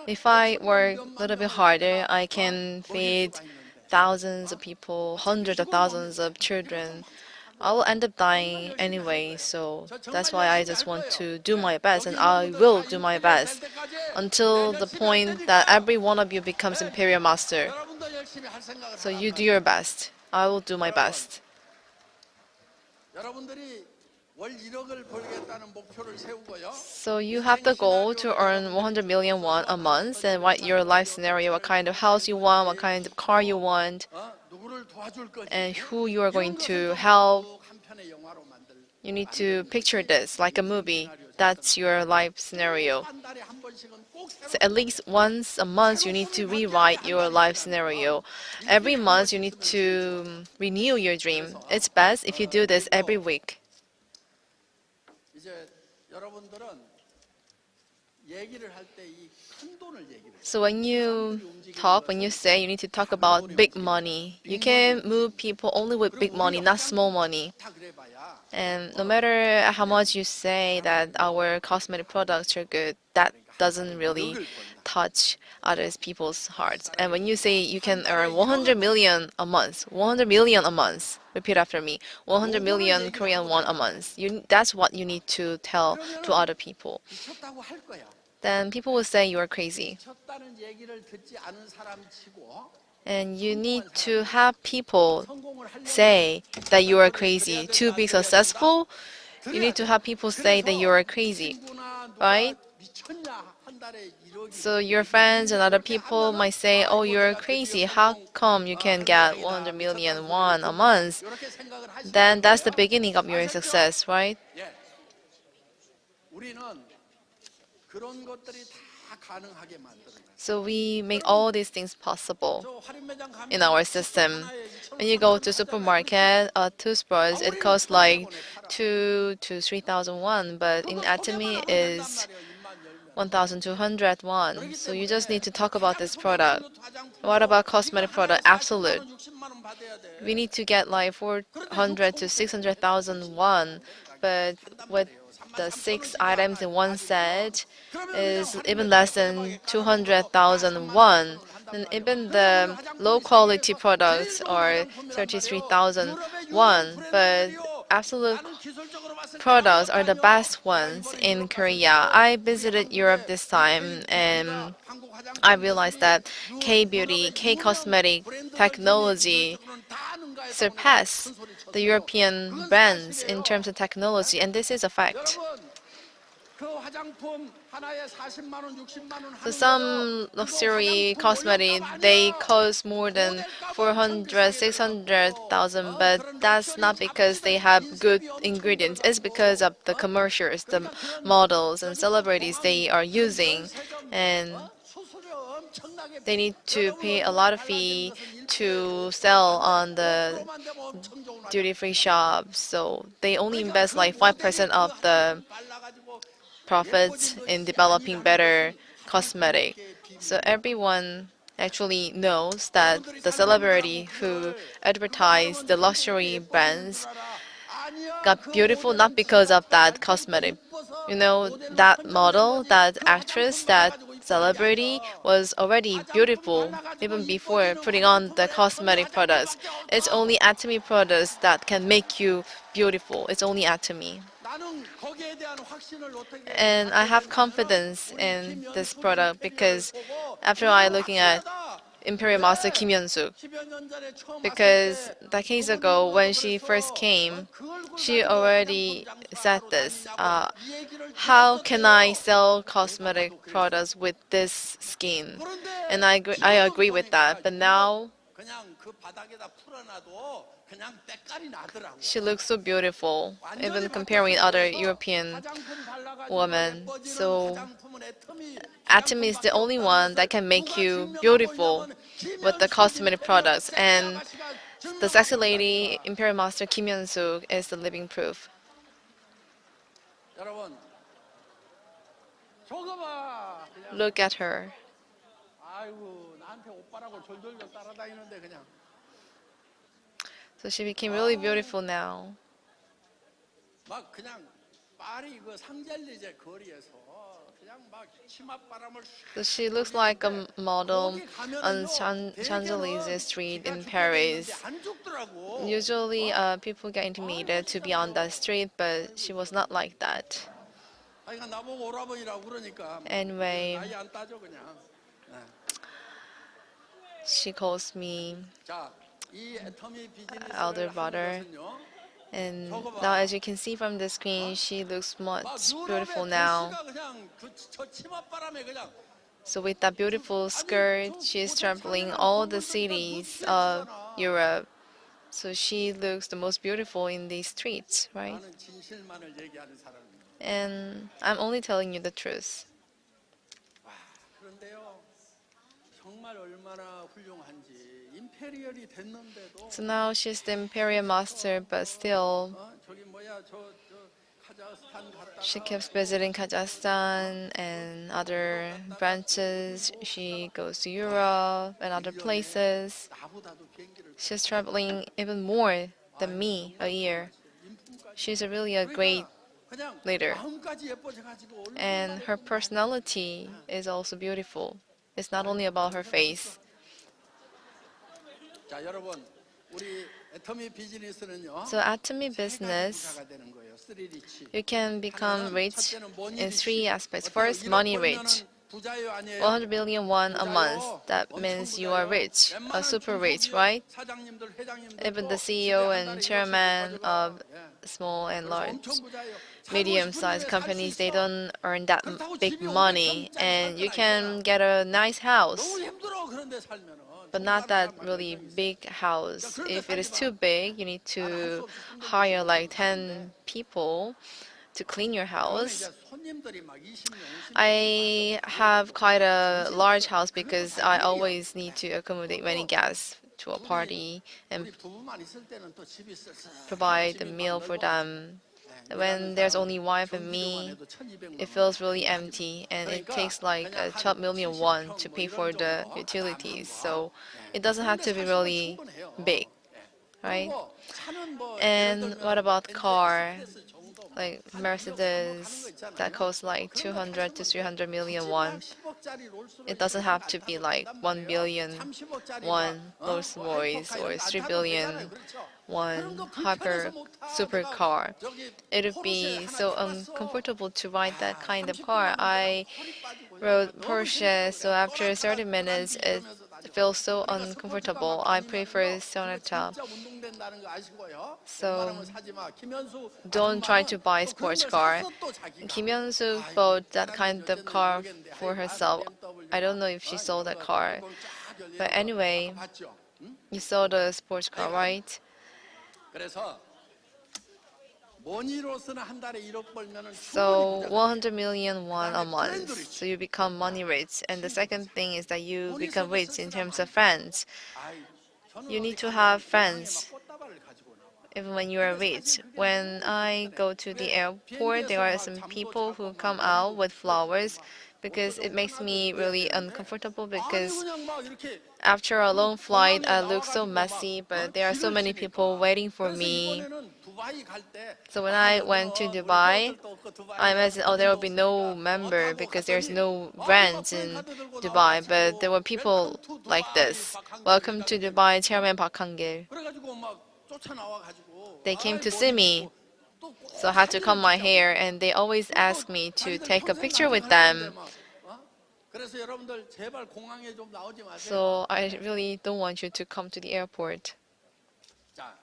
if I work a little bit harder, I can feed thousands of people, hundreds of thousands of children. I will end up dying anyway, so that's why I just want to do my best, and I will do my best until the point that every one of you becomes Imperial Master. 여러분도 열심히 할 생각을 So you do your best. I will do my best. 여러분들이 월 1억을 벌겠다는 목표를 세우고요. So you have the goal to earn 100 million won a month and write your life scenario, what kind of house you want, what kind of car you want, 누구를 도와줄 건지 and who you are going to help. 한 편의 영화로 만들. You need to picture this like a movie. That's your life scenario. 한 달에 한 번씩은 꼭 So at least once a month, you need to rewrite your life scenario. Every month, you need to renew your dream. It's best if you do this every week. 이제 여러분들은 얘기를 할 때 이 큰 돈을 얘기를 해요. So when you talk, when you say, you need to talk about big money. You can move people only with big money, not small money. 다 그래봐야 And no matter how much you say that our cosmetic products are good, that doesn't really touch other people's hearts. And when you say you can earn 100 million a month, 100 million a month, repeat after me, 100 million Korean won a month. That's what you need to tell to other people. 미쳤다고 할 거야. Then people will say you are crazy. 미쳤다는 얘기를 듣지 않은 사람 치고 And you need to have people 성공을 하려면 say that you are crazy. To be successful, you need to have people say that you are crazy, 친구나 누가 right? 미쳤냐 한 달에 1억이 So your friends and other people might say, oh, you're crazy. How come you can get 100 million won a month? 이렇게 생각을 하시면 Then that's the beginning of your success, right? 예. 우리는 그런 것들이 다 가능하게 만드는 거예요. So we make all these things possible 저 할인 매장 in 가면 our 칫솔 system. 하나에 2,000원, When you go 3,000원 to 하잖아요. 그렇죠? supermarket, a toothbrush, it 우리는 costs 1,000원에 like 팔아. 2 to 3,000 won, but in 그거 소개만 Atomy 하면 된단 is 말이에요. 입만 열면. 1,200 won. 그렇기 So you just need 때문에 to talk about this 화장품에 product. 그릇 What 화장품도 about 이거 cosmetic 하나에 product? 40만 Absolute. 원, 60만 원 받아야 돼. We need to get like 그런데 400 to 600,000 won, but 판단 with 말이에요. the 33,000원 6 주고 items in one 가지면 set 그러면 그냥 is 할인 even 매장 less than 푸짐하게 가가지고도 다 200,000 won. 38,000원 한단 And 말이에요. even 그러면 우리 the low 화장품이 quality 세계에서 products 제일 좋은 are 화장품이란 말이에요. 33,000 유럽의 유명 won, but 브랜드들이요. absolute 나는 기술적으로 봤을 때 products are the 아무것도 아니요. best 내가 ones 이번에 in 유럽 갔을 Korea. 때도 I 우리 visited Europe 한국의 this 이 time K뷰티가 and 한국 I realized 화장품 that 기술이 K-beauty, 유럽의 유명 K-cosmetic 브랜드들 이미 technology 기술적으로는 다 능가했다고 내가 surpass 큰 소리 the 쳤어요. European 그건 brands in 사실이에요. terms of technology, and this is a fact. 여러분 그 화장품 하나에 40만 원, 60만 원 So 하는 거요. some 그거 luxury 화장품 cosmetic, 원료값 they 아니야. cost more than 모델값 엄청 400, 비싸게 들어가고 600,000, but 그런 that's 럭셔리 not because they 잡지들 have good 인쇄비 엄청 ingredients. It's because 들어가고 of the commercials, the 그러니까 그런 models and 저기 뭐 celebrities they 공항 are 그런 using, 면세점 and 수수료 엄청나게 they need to 여러분 pay a 얼굴에 lot of 발라지는 fee 것은 1%에 to 5%도 sell 안 돼. on the 5%만 되면 엄청 좋은 duty-free 화장품이란 말이에요. shops. So they only 그러니까 invest 그 like 모델이 5% 그 of the 화장품 발라가지고 profits 예뻐진 in 것이 developing 아니라는 better 것은 화장품 cosmetic. 업계의 So 비밀이에요. everyone actually knows that 여러분들이 the 잘 모르더라고 celebrity who 그거를. 그거 advertised 바르면 the 한국인이 luxury 예뻐지는 줄 brands 알아. 아니야. got 그 beautiful not 모델은 because 지가 of 더 that 잘생기고 cosmetic. 이뻐서 You know, 모델로 that 선정된 model, 거지. that 그 actress, 화장품 that 발라가지고 이쁘다는 게 celebrity 아니야. was already 화장품 beautiful 발라가지고 even before 이뻐지는 putting on the 화장품은 애터미 cosmetic products. 화장품밖에 It's 없어. only Atomy products that can make you beautiful. It's only Atomy. 나는 거기에 대한 확신을 어떻게 And I 갖게 have 됐냐면은 confidence 우리 in this 김현숙 product 임페리얼을 because 보고 after I 이거 looking at 확실하다. Imperial Master 왜? Kim Hyun-suk, 10여 년 전에 처음 왔을 because 때 decades 그분이 ago when 뭐라고 she first 그랬어? came, 그 얼굴 she 가지고 already 화장품 장사 said 하러 this. 다니냐고 이 얘기를 How can I 들었었대요. sell 그래서 cosmetic 나도 그랬어. products with this skin? And 그런데 I 지금 agree with that. 보니까 But 이거 now 그냥 그 바닥에다 풀어놔도 그냥 때깔이 나더라고. she looks so beautiful, 완전히 even comparing 바뀌었어. other 그래서 European 화장품 발라가지고 women. 예뻐지는 So 화장품은 애터미 Atomy is the 화장품밖에 only 없다는 one that 것을 can make 누가 you 증명하고 beautiful 있냐면 with the 김현숙 cosmetic 임페리얼 products. 섹시 And 아가씨가 the sexy 증명하고 lady, 있다니까. Imperial Master Kim Hyun-suk, is the living proof. 여러분 저거 봐 그냥 Look at her. 아이고 나한테 오빠라고 졸졸졸 따라다니는데 그냥 So she became really beautiful now. 막 그냥 파리 그 상젤리제 거리에서 그냥 막 치맛바람을 So she looks like a model 거기 on 가면은요 Champs-Élysées Street 기가 in 죽게 돼 Paris. 있는데 안 죽더라고. Usually, people get intimidated to be on that street, but she was not like that. 아이가 나보고 오라버니라고 그러니까 Anyway, 나이 안 따져 그냥. she calls me 자, 이 애터미 비즈니스를 elder 하는 brother. 것은요. And now, as you can see from the screen, she looks 막 much 유럽의 beautiful now. 도시가 그냥 저 치맛바람에 그냥 So with that beautiful skirt, she is traveling all the cities of Europe. So she looks the most beautiful in these streets, right? 나는 진실만을 얘기하는 사람입니다. And I'm only telling you the truth. 와, 그런데요. 정말 얼마나 훌륭한지 임페리얼이 됐는데도 So now she's the imperial master, but still 저기 뭐야 저 카자흐스탄 갔다가 she keeps visiting Kazakhstan and other branches. She goes to Europe and other places. 나보다도 비행기를 She's traveling even more than me a year. She's really a great 그냥 leader. 마음까지 예뻐져가지고 얼굴만 And her personality is also beautiful. It's not only about her face. 자 여러분 우리 애터미 비즈니스는요. So Atomy 세 가지 business, 부자가 되는 거예요. 쓰리 리치. you can become 하나는 rich 첫째는 머니 in 리치. three aspects. 어때요? First, 1억 money 벌면은 rich. 부자예요, 아니에요? 100 billion won a month. 부자요. That 엄청 means you are 부자요. rich, 웬만한 super rich, 중소기업 right? 사장님들, 회장님들도 Even the 집에 CEO 한 and 달에 1억씩 chairman 가져가. of 예. small and 그래서 large, 엄청 부자예요. 살고 싶은 medium-sized 집에 살수 companies, they 있어. don't earn that 그렇다고 big 집이 money, 500평짜리 and you 살 거나 can 있잖아. get a nice house, 너무 힘들어 그런데 살면은. but not 청소하는 that 사람 really 몇 명 있어. big house. 그런데 If it is 살지 too 마. big, you need 나는 할수 to 없이 힘들지 hire like 못하는 10 people to clean your 그러면 house. 이제 손님 손님들이 막 20명, 50명 I have quite a large house because I always need to accommodate many guests to a party and 우리 부부만 있을 때는 또 집이 provide 집이 a 막 meal for 넓어. them. 예, When there's only wife and 전기료만 me, 해도 1,200만 it 원. feels really empty and it takes like 그냥 한 12 million won 70평 to 뭐 pay 이런 for the 정도 utilities. 아담한 So 거. it doesn't have 그런데 to be 사실은 really 충분해요. big, 예. right? 그리고 차는 뭐 예를 And what 들면 뭐 about 벤츠 car? S클래스 정도 Like 한 2억 3억 하는 거 Mercedes 있잖아요. that costs like 그런 거 200 to 타시면 돼. 300 million 굳이 막 won. 10억짜리 롤스로이스 It doesn't 이런 have 거안 to be 타도 like 된단 1 말이에요. billion 30억짜리 won 뭐 Rolls Royce 하이퍼카 or 이런 거 안 3 타도 되잖아요. billion 그렇죠? 그런 won 거 불편해서 hyper 못 타. 내가 supercar. 저기 It would 포르쉐 be 하나 so 타봤어. uncomfortable to ride that 야, kind of 30분 car. 가는데 I 허리 빠지고 rode 너무 Porsche, 힘들어. so 그래. after 소나타가 30 minutes, it 이러면서 다녀. feels so 그러니까 스포츠카 uncomfortable. 막 I 다니면은요. prefer 그거 Sonata. 진짜 운동된다는 거 아시고요. So 웬만하면 사지 마. 김현수 don't try to 아줌마는 buy 또 그런 sports 걸 car. 샀어 또 자기가. Kim Hyun-soo 아이고 bought that 사람들이 kind of 어쨌는지 car 모르겠는데 for 하여간 herself. BMW I don't know if she sold 이런 that 거 car. 돈 쫙 열려 But 있는 거 anyway, 아까 봤죠? 응? you saw the sports car, right? 그래서 머니로서는 한 달에 1억 벌면은 So 충분히 부자가 100 million won a 그다음에 month. 프렌드 So 리치. you become money rich. And the second thing is that you 돈이 become 있어도 rich in 쓸쓸하면 terms 안 of 돼. friends. 아이, 저는 You 어디 need to 가면은 have 공항에 막 friends 꽃다발을 가지고 나와. even when you are 근데 rich. 사실 그게 When 너무 I 불편해. go to the 왜 airport, there 비행기에서 are 막 some 잠도 people 자고 who 막 come 머리도 out with 붓고 하고 flowers 막 because 옷도 it 좀 makes 편하게 me 입어야 really 되는데 uncomfortable 아니 because 그냥 막 이렇게 after a long flight, 공항에 I look so 나와가지고 막 messy, but there are so 길을 many people 치니까 waiting for 그래서 me. 이번에는 두바이 갈때 So when I went to 여기는 우리 Dubai, 회원들도 없고 I 두바이는 imagined, oh, there will 현금도 be no 없으니까 member 어떡하고 because there's 갔더니 no 아니 막 brands in 프랜카드 들고 Dubai, but there 나와가지고 were people 웰컴 투 like 두바이 this. 박한길 Welcome to 회장님 Dubai, Chairman Park Hang-gil. 그래가지고 막 쫓아나와가지고 They came 아이 to see 머리 me, 묶고 또 꼭 so I had to cut 사진을 my 찍자고 hair, and they always 그또 ask me to 자기들 take a 평생 picture 나중에 with 할 건데 them. 막 그래서 여러분들 제발 공항에 좀 나오지 마세요. So I really don't want you to come to the airport. 자,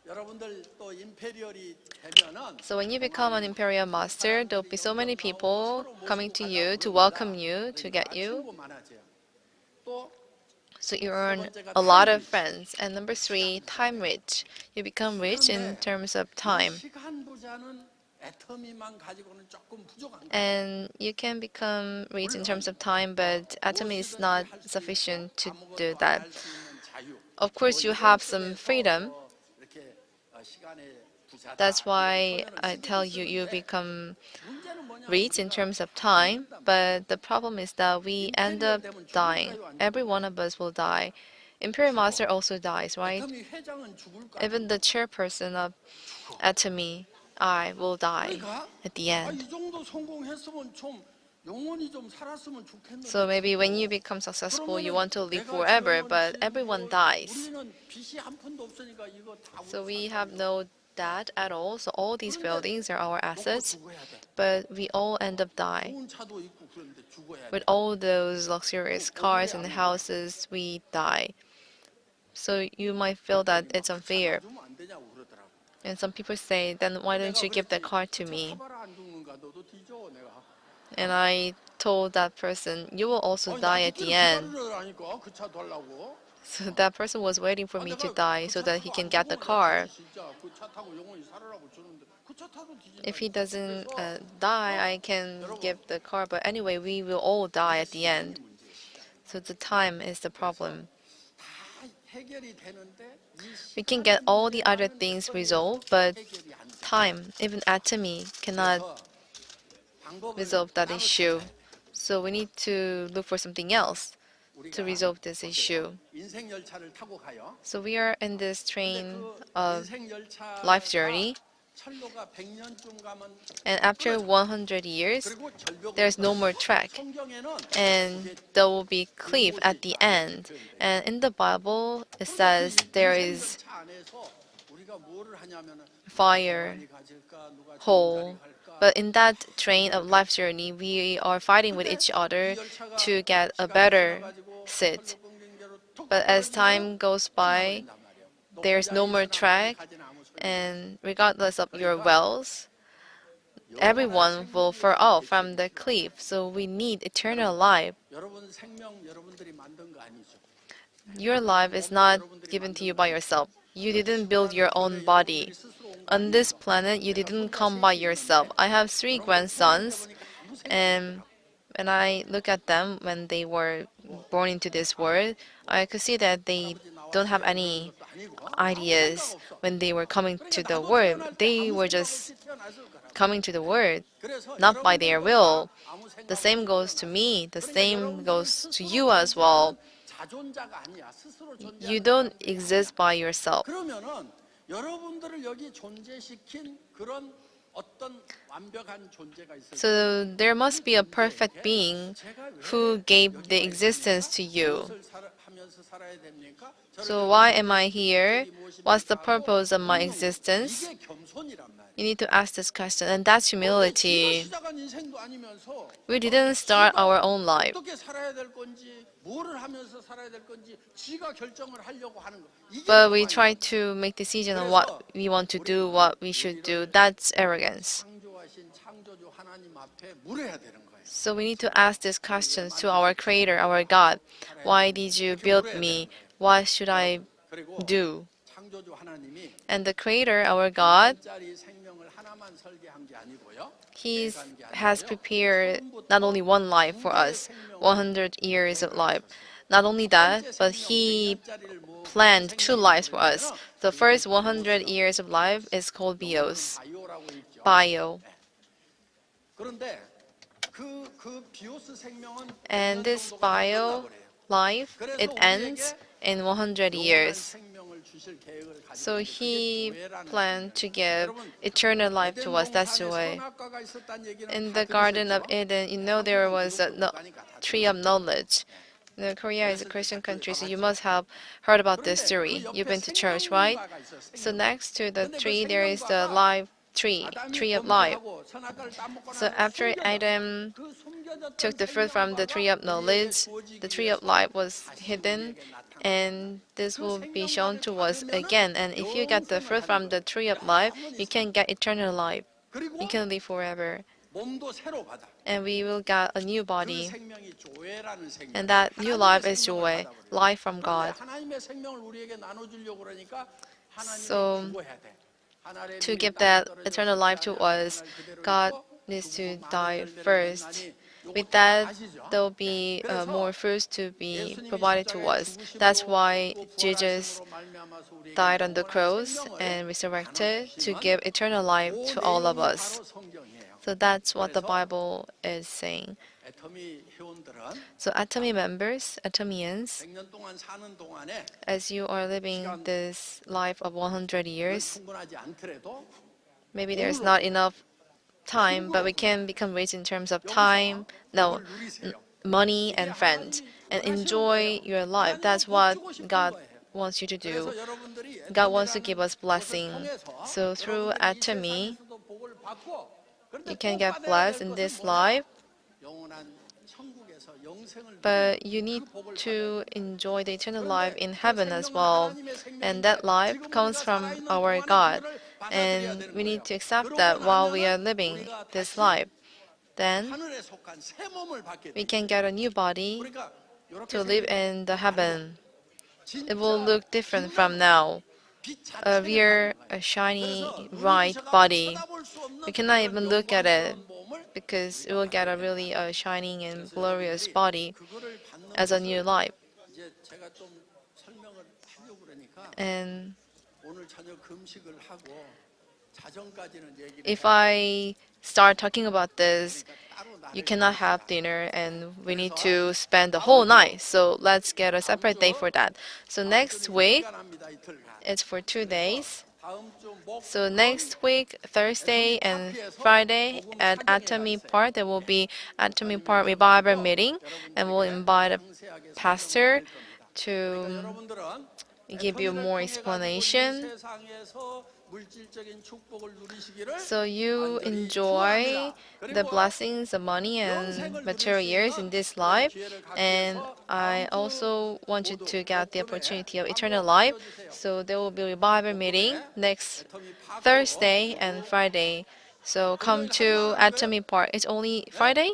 여러분들 또 임페리얼이 되면은 So when you become an imperial master, there'll be so many people coming to you to welcome you, to get you. 친구 많아져요. 또 So you earn a lot of friends. And number 3, time rich. You become rich in 그런데 terms of 이 time. 시간 부자는 애터미만 가지고는 조금 부족한 거예요. And you can become rich in terms of time, but Atomy is not 무엇이든지 할수 sufficient 있고 to 아무것도 do 안 that. 할 수 있는 자유. Of course, you have some freedom. 이렇게 시간의 부자다. That's why 이런 표현을 I tell you, you 쓰는데 become 문제는 뭐냐면 rich in 우리가 terms of time, but the problem is that we end up dying. Every one of us will die. Imperial Master also dies, right? 애터미 회장은 죽을 거 Even the chairperson of Atomy, I will die 그러니까 at the end. 이 정도 성공했으면 좀 영원히 좀 살았으면 좋겠는데. So maybe when you become successful, you want to live forever, but everyone dies. 우리는 빚이 한 푼도 없으니까 이거 다 So 우리 we have no debt at all. So all these buildings are our 먹고 assets, 죽어야 돼. but we all end up dying. 좋은 차도 있고 그런데 죽어야 돼. With all those luxurious cars and houses, we die. So you might feel that it's unfair. 주면 안 되냐고 그러더라고. And some people say, then why don't you give the car to me? 타봐라 안 죽는가 너도 뒤져 내가. And I told that person, you will also 아니, die at the end. 기다리라니까 그 차 달라고. So that person was waiting for me to die so that he can get the car. 그차 타고 영원히 살으라고 주는데 그 차 타도 뒤진다. If he doesn't die, I can give the car. But anyway, we will all die at the end. So the time is the problem. 다 해결이 되는데 We can get all the other things resolved, but 해결이 안 돼. time, even Atomy, cannot 방법을 resolve that 따로 issue. 찾아야 돼. So we need to look for something else to resolve this issue. 인생 열차를 타고 가요. So we are in this train 그 of 인생 열차 life journey, 철로가 100년쯤 가면 and after 100 years, 그리고 절벽으로 there's no more track, 성경에는 and there will be cliff at the end. And in the Bible, it says there is 열차 안에서 우리가 뭐를 하냐면은 fire, 많이 가질까 누가 hole. 좋은 자리 갈까 But in that train of life journey, we are fighting with each other to get a better seat. But as time goes by, there's no more track, and regardless of your wealth, everyone will fall from the cliff. So we need eternal life. 여러분 생명 여러분들이 만든 거 아니죠. Your life is not given to you by yourself. You didn't build your own body. On this planet, you didn't come by yourself. I have three grandsons, and when I look at them when they were born into this world, I could see that they don't have any ideas when they were coming to the world. They were just coming to the world, not by their will. The same goes to me. The same goes to you as well. 자존자가 아니야. 스스로 You 존재하는 don't 사람이 아니야. exist by yourself. 그러면은 여러분들을 여기 존재시킨 그런 어떤 완벽한 존재가 있을 So 텐데 there must be a 그 perfect 존재에게 being 제가 왜 who gave 여기 the 와 existence to 있습니까? you. 무엇을 하면서 살아야 됩니까? 저를 So why am 여러분들의 I here? 목적이 What's the 무엇입니까? 하고 purpose of my 묻는 거. existence? 이게 겸손이란 말이에요. You need to ask this question, and that's 지가 humility. 시작한 인생도 아니면서 We didn't start 지가 our own life, 어떻게 살아야 될 건지 뭐를 하면서 살아야 될 건지 지가 결정을 하려고 하는 거. 이게 but we 교만이야. try to make decision on what we want to do, what we should do. That's arrogance. 창조하신 창조주 하나님 앞에 물어야 되는 거예요. So we need to ask these questions to our Creator, our God. Why did you build me? What should I 그리고 do? 창조주 하나님이 And the Creator, our God, 인간짜리 생명을 하나만 설계한 게 아니고요. He has prepared not only one life for us, 100 years of life. Not only that, but He planned two lives for us. The first 100 years of life is called bios, 바이오라고 있죠. bio. 그런데 그 비오스 생명은 And this bio life, it ends in 100 years. 생명을 주실 계획을 가지고 So 있는데 He 그게 교회라는 planned to give 여러분, eternal life to us. That's the way. 선악과가 있었다는 얘기는 In 다 the Garden of 들으셨죠? Eden, you know there was a 가니까 다 tree of knowledge. Korea is a Christian country, so you must have heard about this story. You've been to church, right? So next to the tree, there is the life tree, tree of life. So after Adam took the fruit from the tree of knowledge, the tree of life was hidden, and this will be shown to us again. And if you get the fruit from the tree of life, you can get eternal life. You can live forever. 몸도 새로 받아. And we will get a new 그 body. 생명이 조회라는 생명. And that new life is 하나님의 joy, 생명을 받아버려요. life from 그런데 God. 하나님의 생명을 우리에게 나눠주려고 그러니까 하나님이 So, 죽어야 돼. 하늘의 To 눈이 give 땅에 that 떨어졌을 eternal 때 life to 아니야. us, 하늘 그대로 God 있고 needs to 죽고 많은 die 열매를 first. 맺나니 요거 With 다 that, 아시죠? there will be 그래서 more fruits to be 예수님이 provided to 십자가에 us. That's 죽으심으로 why 또 Jesus 부활하심으로 말미암아서 우리에게 died on the 영원한 cross 생명을 and resurrected to 나눠주심은 give eternal life 그 to all of 내용이 us. 바로 성경이에요. So that's what the 그래서 Bible is saying. 애터미 회원들은 So Atomy members, Atomians, 100년 동안 사는 동안에 as you are living this life of 100 그건 years, 충분하지 않더라도 maybe there's not enough time, but we can become rich in terms of time, no, 그걸 누리세요. money and friends, and enjoy your life. That's what God wants you to do. 그래서 여러분들이 God wants to give 애터미라는 us blessing. 것을 통해서 So through 여러분들이 이 Atomy, 세상에서도 복을 받고 그런데 you can 꼭 get 받아야 blessed 될 in 것은 this 뭐냐? life, 영원한 천국에서 영생을 but 누리는 you need 그 복을 to 받아야 enjoy the eternal 그런데 life in 그 heaven as 생명은 well. 하나님의 생명인데 And that life 지금 comes 우리가 from 살아있는 our 동안에 God. 그거를 받아들여야 And 되는 we need 거예요. to accept 그러고 that while we are 나면은 living 우리가 this 다시 life. Then 하늘에 속한 새 몸을 받게 we 돼요. can get a new body 그러니까 이렇게 to live 생각해요. in the heaven. 진짜 It will look different from 빛나는 now. 빛 A 자체를 real, 받는 거예요. a shiny, 그래서 눈이 bright 부셔가 body. 쳐다볼 수 없는 We cannot 그런 even look at it 영광스러운 몸을 because it 우리가 will get 받게 a 된다. really shining and 그래서 glorious 여러분들이 body 그거를 받는 as a new 것을 life. 이제 제가 좀 설명을 하려고 그러니까 And 오늘 저녁 금식을 하고 자정까지는 얘기를 if 해요. I start talking about this, 그러니까 따로 you 나를 cannot 위해서 have dinner and we need to spend the whole night. So let's get a separate day for that. So next week, 시간합니다. 이틀간. it's for 2 days. 다음 주 목, So next week, Thursday and Friday at Atomy Park, there will be Atomy Park Revival meeting, and we'll invite a 상세하게 pastor 설명을 드릴 겁니다. to 여러분들은 give you more 애터미를 통해 가지고 이 explanation. 세상에서 물질적인 축복을 누리시기를 So you 간절히 enjoy 축원합니다. the 그리고 blessings of money and material years in this life. And I also want you to get the opportunity of eternal life. So there will be a revival meeting next 애터미 파크로 Thursday and Friday. So come to Atomy Park. It's only Friday?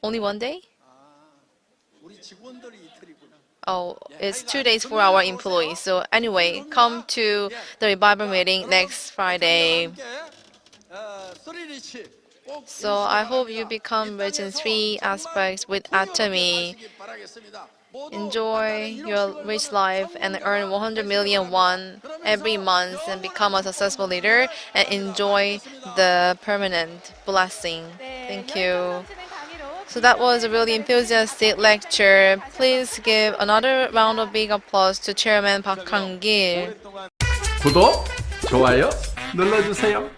Only one day? 우리 직원들이 이틀이구나. oh, it's 2 days for our employees. So anyway, come to the revival meeting next Friday. So I hope you become rich in 3 aspects with Atomy. Enjoy your rich life and earn 100 million won every month and become a successful leader and enjoy the permanent blessing. Thank you. So that was a really enthusiastic lecture. Please give another round of big applause to Chairman Park Hang-gil. 구독, 좋아요 눌러주세요.